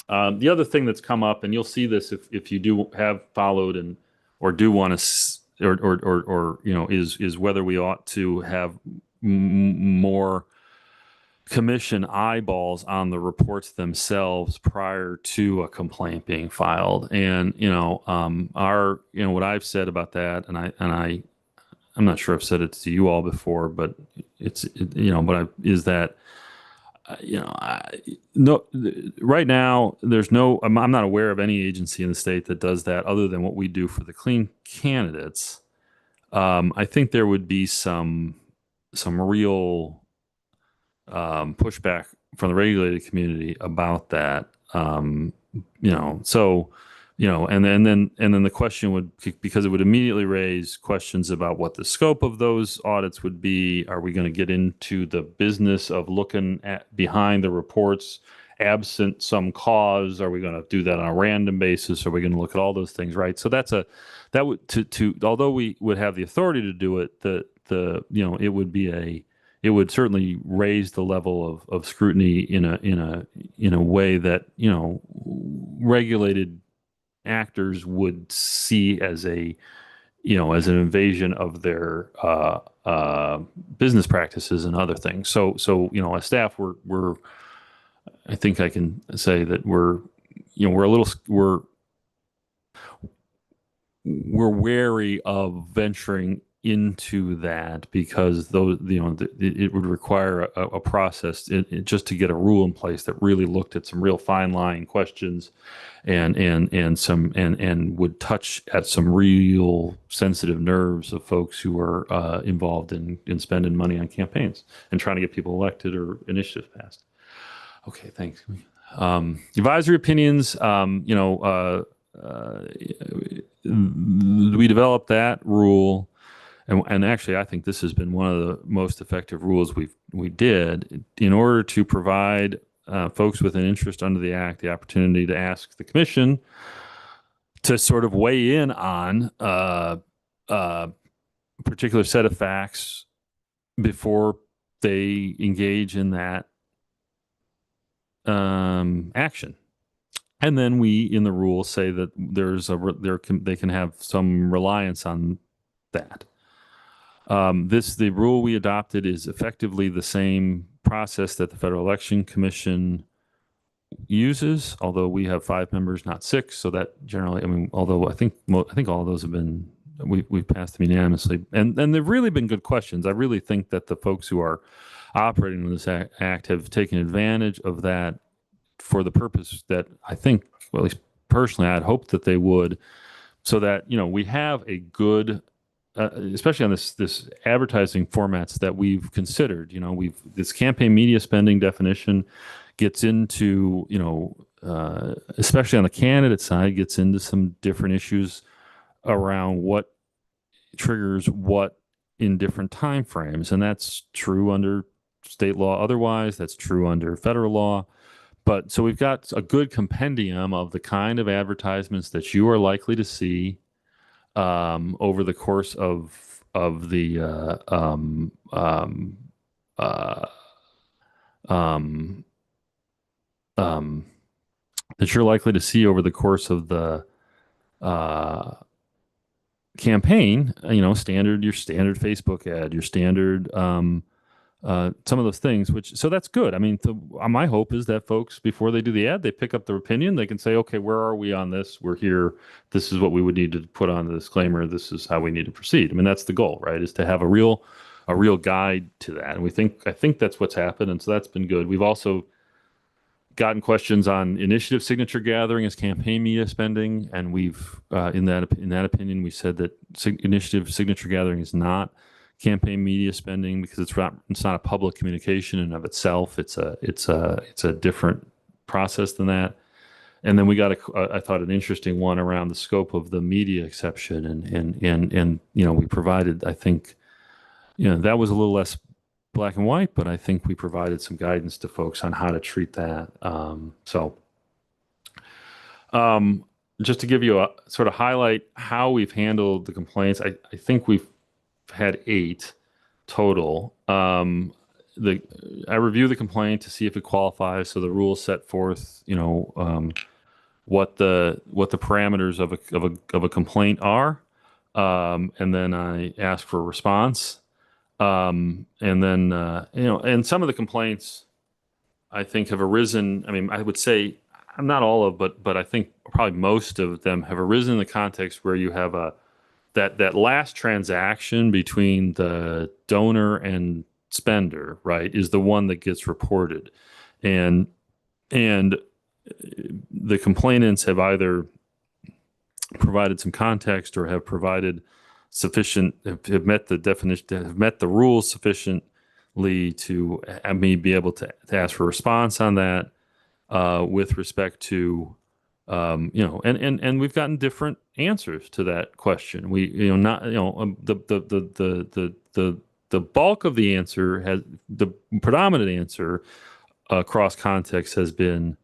other thing that's come up, and you'll see this if you do have followed or do want to, is whether we ought to have more commission eyeballs on the reports themselves prior to a complaint being filed. And what I've said about that, and I'm not sure I've said it to you all before, but is that no, right now there's no. I'm not aware of any agency in the state that does that other than what we do for the clean candidates. I think there would be some real pushback from the regulated community about that. And then the question would, because it would immediately raise questions about what the scope of those audits would be. Are we going to get into the business of looking at behind the reports absent some cause? Are we going to do that on a random basis? Are we going to look at all those things, right? So although we would have the authority to do it, it would certainly raise the level of scrutiny in a way that, regulated actors would see as an invasion of their business practices and other things. So as staff, I think I can say that we're wary of venturing into that, because it would require a process just to get a rule in place that really looked at some real fine line questions and would touch at some real sensitive nerves of folks who are involved in spending money on campaigns and trying to get people elected or initiatives passed. Okay, thanks. Advisory opinions, we developed that rule. And actually, I think this has been one of the most effective rules we did in order to provide folks with an interest under the Act the opportunity to ask the Commission to sort of weigh in on a particular set of facts before they engage in that action. And then we, in the rule, say that they can have some reliance on that. The rule we adopted is effectively the same process that the Federal Election Commission uses, although we have 5 members, not 6. So that generally, although I think all of those have been, we've passed them unanimously, and they've really been good questions. I really think that the folks who are operating in this act have taken advantage of that for the purpose that I think, well, at least personally, I'd hoped that they would, so that we have a good. Especially on this advertising formats that we've considered, this campaign media spending definition gets into, especially on the candidate side, gets into some different issues around what triggers what in different time frames, and that's true under state law. Otherwise, that's true under federal law. But so we've got a good compendium of the kind of advertisements that you are likely to see over the course of the that you're likely to see over the course of the campaign. Your standard Facebook ad, your standard some of those things, so that's good. My hope is that folks, before they do the ad, they pick up their opinion. They can say, okay, where are we on this? We're here. This is what we would need to put on the disclaimer. This is how we need to proceed. That's the goal, right? Is to have a real guide to that. And I think that's what's happened. And so that's been good. We've also gotten questions on initiative signature gathering as campaign media spending. And we've, in that opinion, we said that initiative signature gathering is not campaign media spending, because it's not a public communication in and of itself. It's a different process than that. And then we got I thought an interesting one around the scope of the media exception, and we provided, I think, that was a little less black and white, but I think we provided some guidance to folks on how to treat that. Just to give you a sort of highlight how we've handled the complaints, I think we've had 8 total. I review the complaint to see if it qualifies. So the rules set forth, what the parameters of a complaint are, and then I ask for a response. And then and some of the complaints I think have arisen. I would say not all of, but I think probably most of them have arisen in the context where you have that last transaction between the donor and spender, right, is the one that gets reported. and the complainants have either provided some context or have provided sufficient, have met the definition, have met the rules sufficiently to have me be able to ask for a response on that with respect to, and we've gotten different answers to that question. The bulk of the answer has, the predominant answer across context has been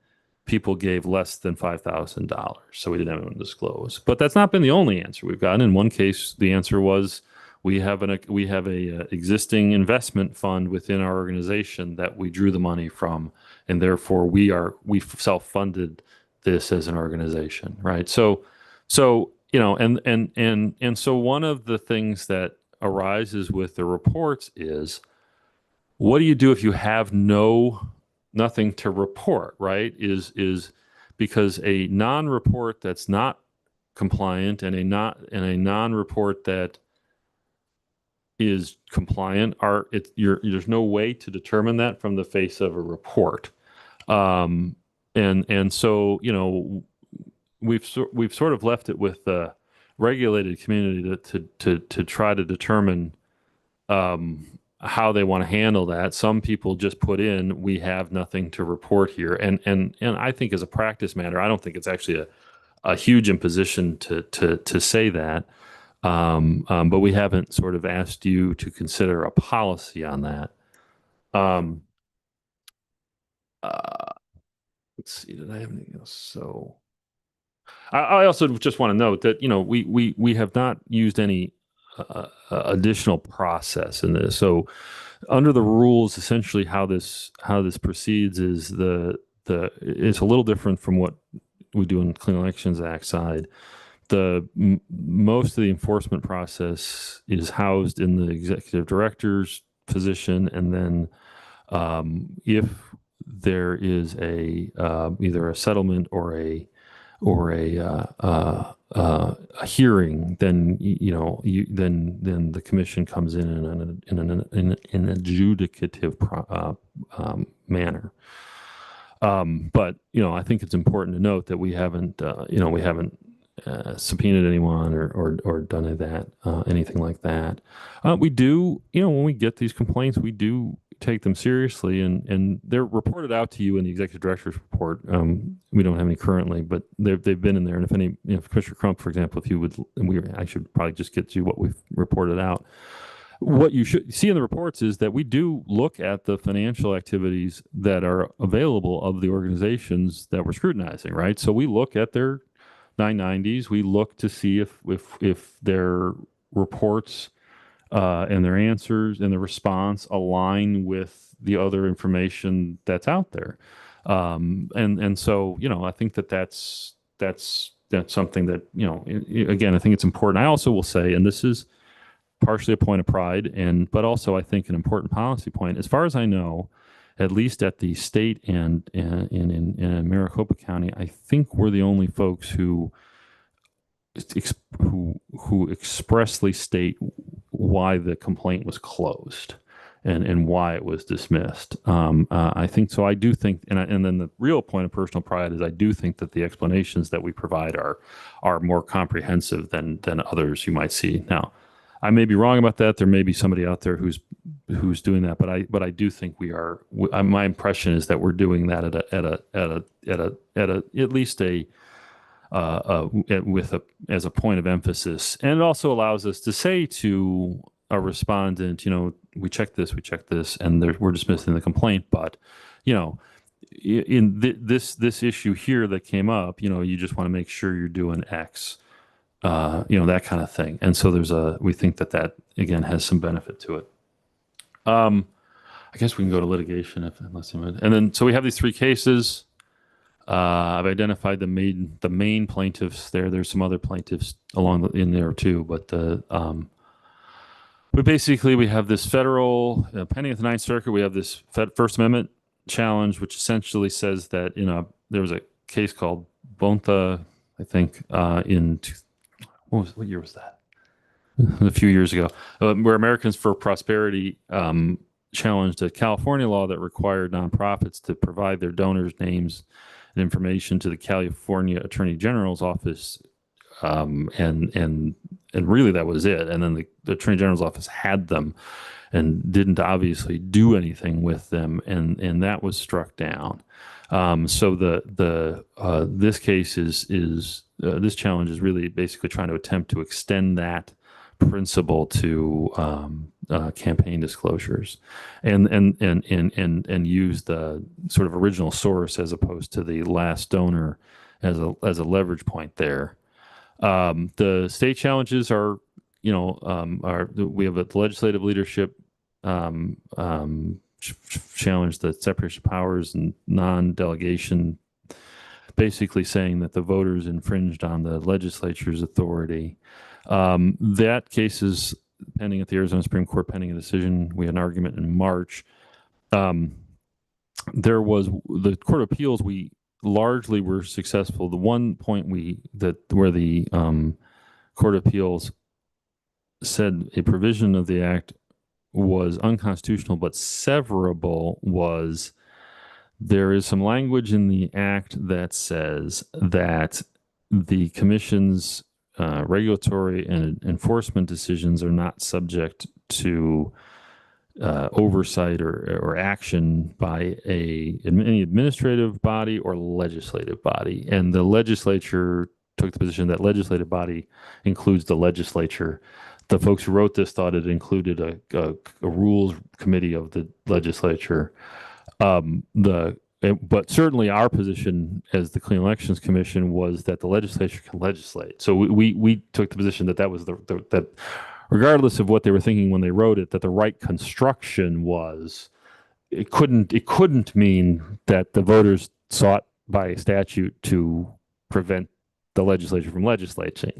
people gave less than $5,000, so we didn't have anyone to disclose. But that's not been the only answer we've gotten. In one case, the answer was we have a existing investment fund within our organization that we drew the money from, and therefore we self-funded this as an organization, right? So so one of the things that arises with the reports is, what do you do if you have nothing to report, right? Is because a non-report that's not compliant and a non-report that is compliant there's no way to determine that from the face of a report. And so we've sort of left it with the regulated community to try to determine how they want to handle that. Some people just put in, we have nothing to report here. And I think as a practice matter, I don't think it's actually a huge imposition to say that. But we haven't sort of asked you to consider a policy on that. Let's see, did I have anything else? So I also just want to note that, we have not used any additional process in this. So under the rules, essentially how this proceeds is it's a little different from what we do in Clean Elections Act side. Most of the enforcement process is housed in the executive director's position, and then if there is either a settlement or a hearing, then then the commission comes in an adjudicative manner. But I think it's important to note that we haven't subpoenaed anyone or done any of that, anything like that. We do, when we get these complaints, we do take them seriously, and they're reported out to you in the executive director's report. We don't have any currently, but they've been in there. And if any, Commissioner Crump, for example, if you would, I should probably just get you what we've reported out. What you should see in the reports is that we do look at the financial activities that are available of the organizations that we're scrutinizing, right? So we look at their 990s. We look to see if their reports and their answers and the response align with the other information that's out there. And so, I think that's something that, again, I think it's important. I also will say, and this is partially a point of pride, but also I think an important policy point, as far as I know, at least at the state and in Maricopa County, I think we're the only folks who expressly state why the complaint was closed and why it was dismissed. I think so. I do think, and then the real point of personal pride is I do think that the explanations that we provide are more comprehensive than others you might see. Now, I may be wrong about that. There may be somebody out there who's doing that, but I do think we are. My impression is that we're doing that at least as a point of emphasis, and it also allows us to say to a respondent, we checked this, and we're dismissing the complaint, but in this issue here that came up, you just want to make sure you're doing X. That kind of thing. And so we think that again has some benefit to it. I guess we can go to litigation and then, so we have these three cases. I've identified the main plaintiffs there. There's some other plaintiffs in there too, but basically we have this federal pending at the Ninth Circuit. We have this First Amendment challenge, which essentially says that, there was a case called Bonta, I think, what year was that? A few years ago, where Americans for Prosperity challenged a California law that required nonprofits to provide their donors' names and information to the California Attorney General's office, and really that was it. And then the Attorney General's office had them and didn't obviously do anything with them, and that was struck down. So this case is this challenge is really basically trying to attempt to extend that principle to campaign disclosures, and use the sort of original source as opposed to the last donor as a leverage point there. The state challenges are, we have a legislative leadership challenge, the separation of powers and non-delegation, basically saying that the voters infringed on the legislature's authority. That case is pending at the Arizona Supreme Court, pending a decision. We had an argument in March. There was the Court of Appeals. We largely were successful. The one point where the Court of Appeals said a provision of the act was unconstitutional but severable was there is some language in the act that says that the commission's regulatory and enforcement decisions are not subject to oversight or action by any administrative body or legislative body. And the legislature took the position that legislative body includes the legislature. The folks who wrote this thought it included a rules committee of the legislature. But certainly our position as the Clean Elections Commission was that the legislature can legislate. So we took the position that was that regardless of what they were thinking when they wrote it, that the right construction was it couldn't mean that the voters sought by statute to prevent the legislature from legislating.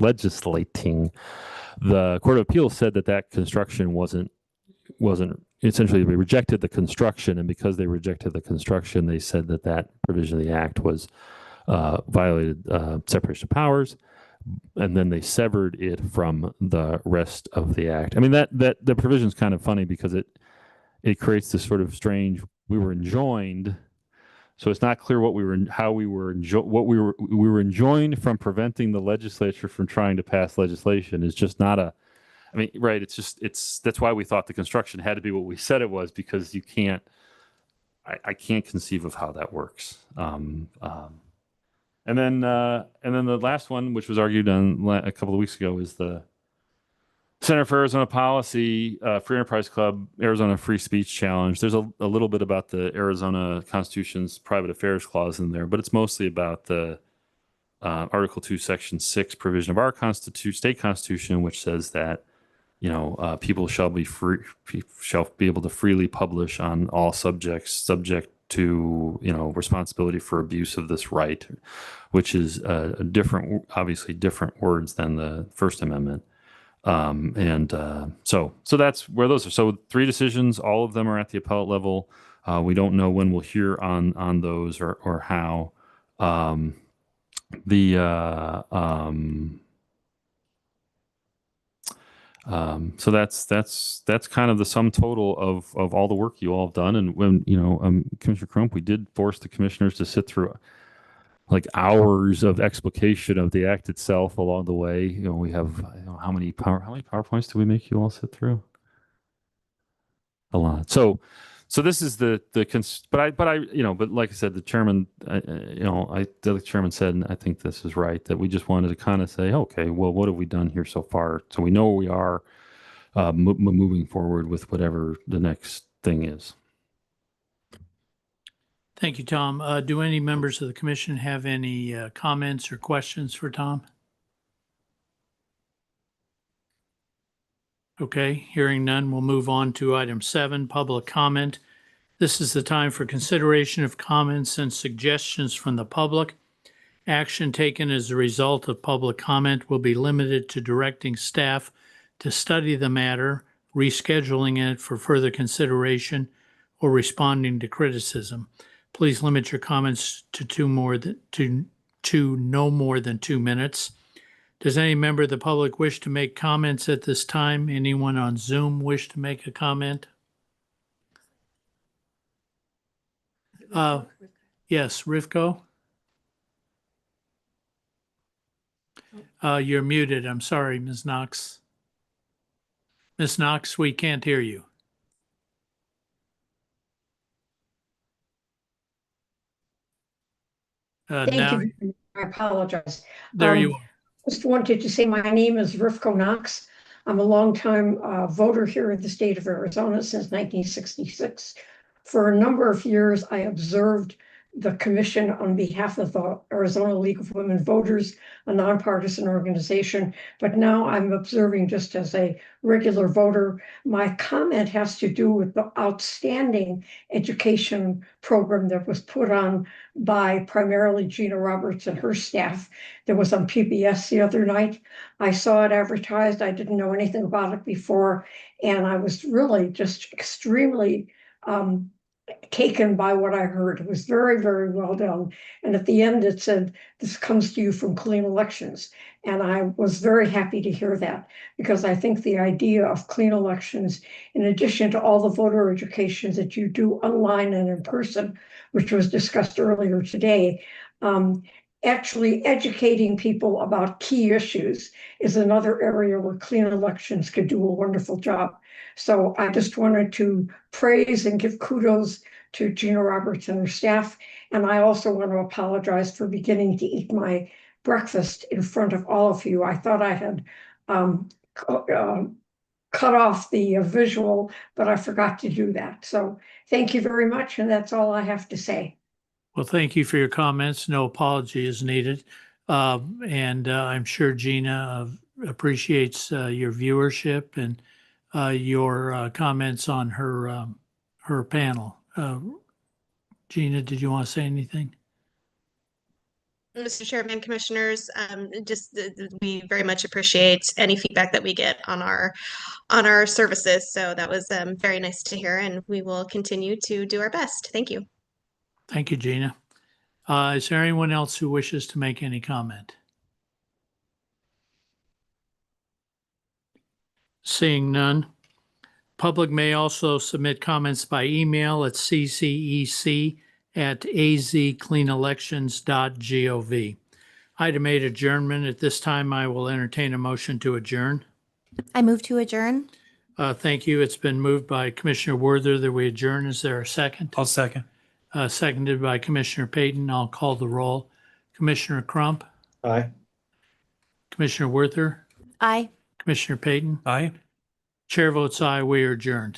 The Court of Appeals said that construction wasn't essentially, they rejected the construction, and because they rejected the construction, they said that provision of the act was violated separation of powers, and then they severed it from the rest of the act. I mean, that the provision is kind of funny because it creates this sort of strange. We were enjoined, so it's not clear what we were enjoined from preventing the legislature from trying to pass legislation is just not a. I mean, right? That's why we thought the construction had to be what we said it was, because you can't. I can't conceive of how that works. And then the last one, which was argued on a couple of weeks ago, is the Center for Arizona Policy, Free Enterprise Club, Arizona Free Speech Challenge. There's a little bit about the Arizona Constitution's private affairs clause in there, but it's mostly about the Article 2, Section 6 provision of our state constitution, which says that people shall be able to freely publish on all subjects, subject to responsibility for abuse of this right, which is obviously different words than the First Amendment. So that's where those are. So 3 decisions, all of them are at the appellate level. We don't know when we'll hear on those or how. So that's kind of the sum total of all the work you all have done. And when Commissioner Crump, we did force the commissioners to sit through like hours of explication of the act itself along the way. We have how many PowerPoints do we make you all sit through? A lot. So this is but like I said, the chairman, the chairman said, and I think this is right, that we just wanted to kind of say, okay, well, what have we done here so far? So we know where we are moving forward with whatever the next thing is. Thank you, Tom. Do any members of the commission have any comments or questions for Tom? Okay, hearing none, we'll move on to item 7, public comment. This is the time for consideration of comments and suggestions from the public. Action taken as a result of public comment will be limited to directing staff to study the matter, rescheduling it for further consideration, or responding to criticism. Please limit your comments to no more than 2 minutes. Does any member of the public wish to make comments at this time? Anyone on Zoom wish to make a comment? Yes, Rivko? You're muted. I'm sorry, Ms. Knox. Ms. Knox, we can't hear you. Thank Now, you. I apologize. there you are. Just wanted to say my name is Rivko Knox. I'm a longtime voter here in the state of Arizona since 1966. For a number of years, I observed the commission on behalf of the Arizona League of Women Voters, a nonpartisan organization, but now I'm observing just as a regular voter. My comment has to do with the outstanding education program that was put on by primarily Gina Roberts and her staff that was on PBS the other night. I saw it advertised. I didn't know anything about it before, and I was really just extremely taken by what I heard. It was very, very well done. And at the end, it said, "This comes to you from Clean Elections." And I was very happy to hear that, because I think the idea of clean elections, in addition to all the voter education that you do online and in person, which was discussed earlier today, actually educating people about key issues is another area where clean elections could do a wonderful job. So I just wanted to praise and give kudos to Gina Roberts and her staff. And I also want to apologize for beginning to eat my breakfast in front of all of you. I thought I had cut off the visual, but I forgot to do that. So thank you very much. And that's all I have to say. Well, thank you for your comments. No apology is needed. And I'm sure Gina appreciates your viewership and your comments on her panel. Gina, did you want to say anything? Mr. Chairman, Commissioners, we very much appreciate any feedback that we get on our services. So that was very nice to hear, and we will continue to do our best. Thank you. Thank you, Gina. Is there anyone else who wishes to make any comment? Seeing none. Public may also submit comments by email at ccec@azcleanelections.gov. Item 8, adjournment. At this time, I will entertain a motion to adjourn. I move to adjourn. Thank you. It's been moved by Commissioner Werther that we adjourn. Is there a second? I'll second. Seconded by Commissioner Payton. I'll call the roll. Commissioner Crump, Aye. Commissioner Werther, Aye. Commissioner Payton. Aye. Chair votes aye. We are adjourned.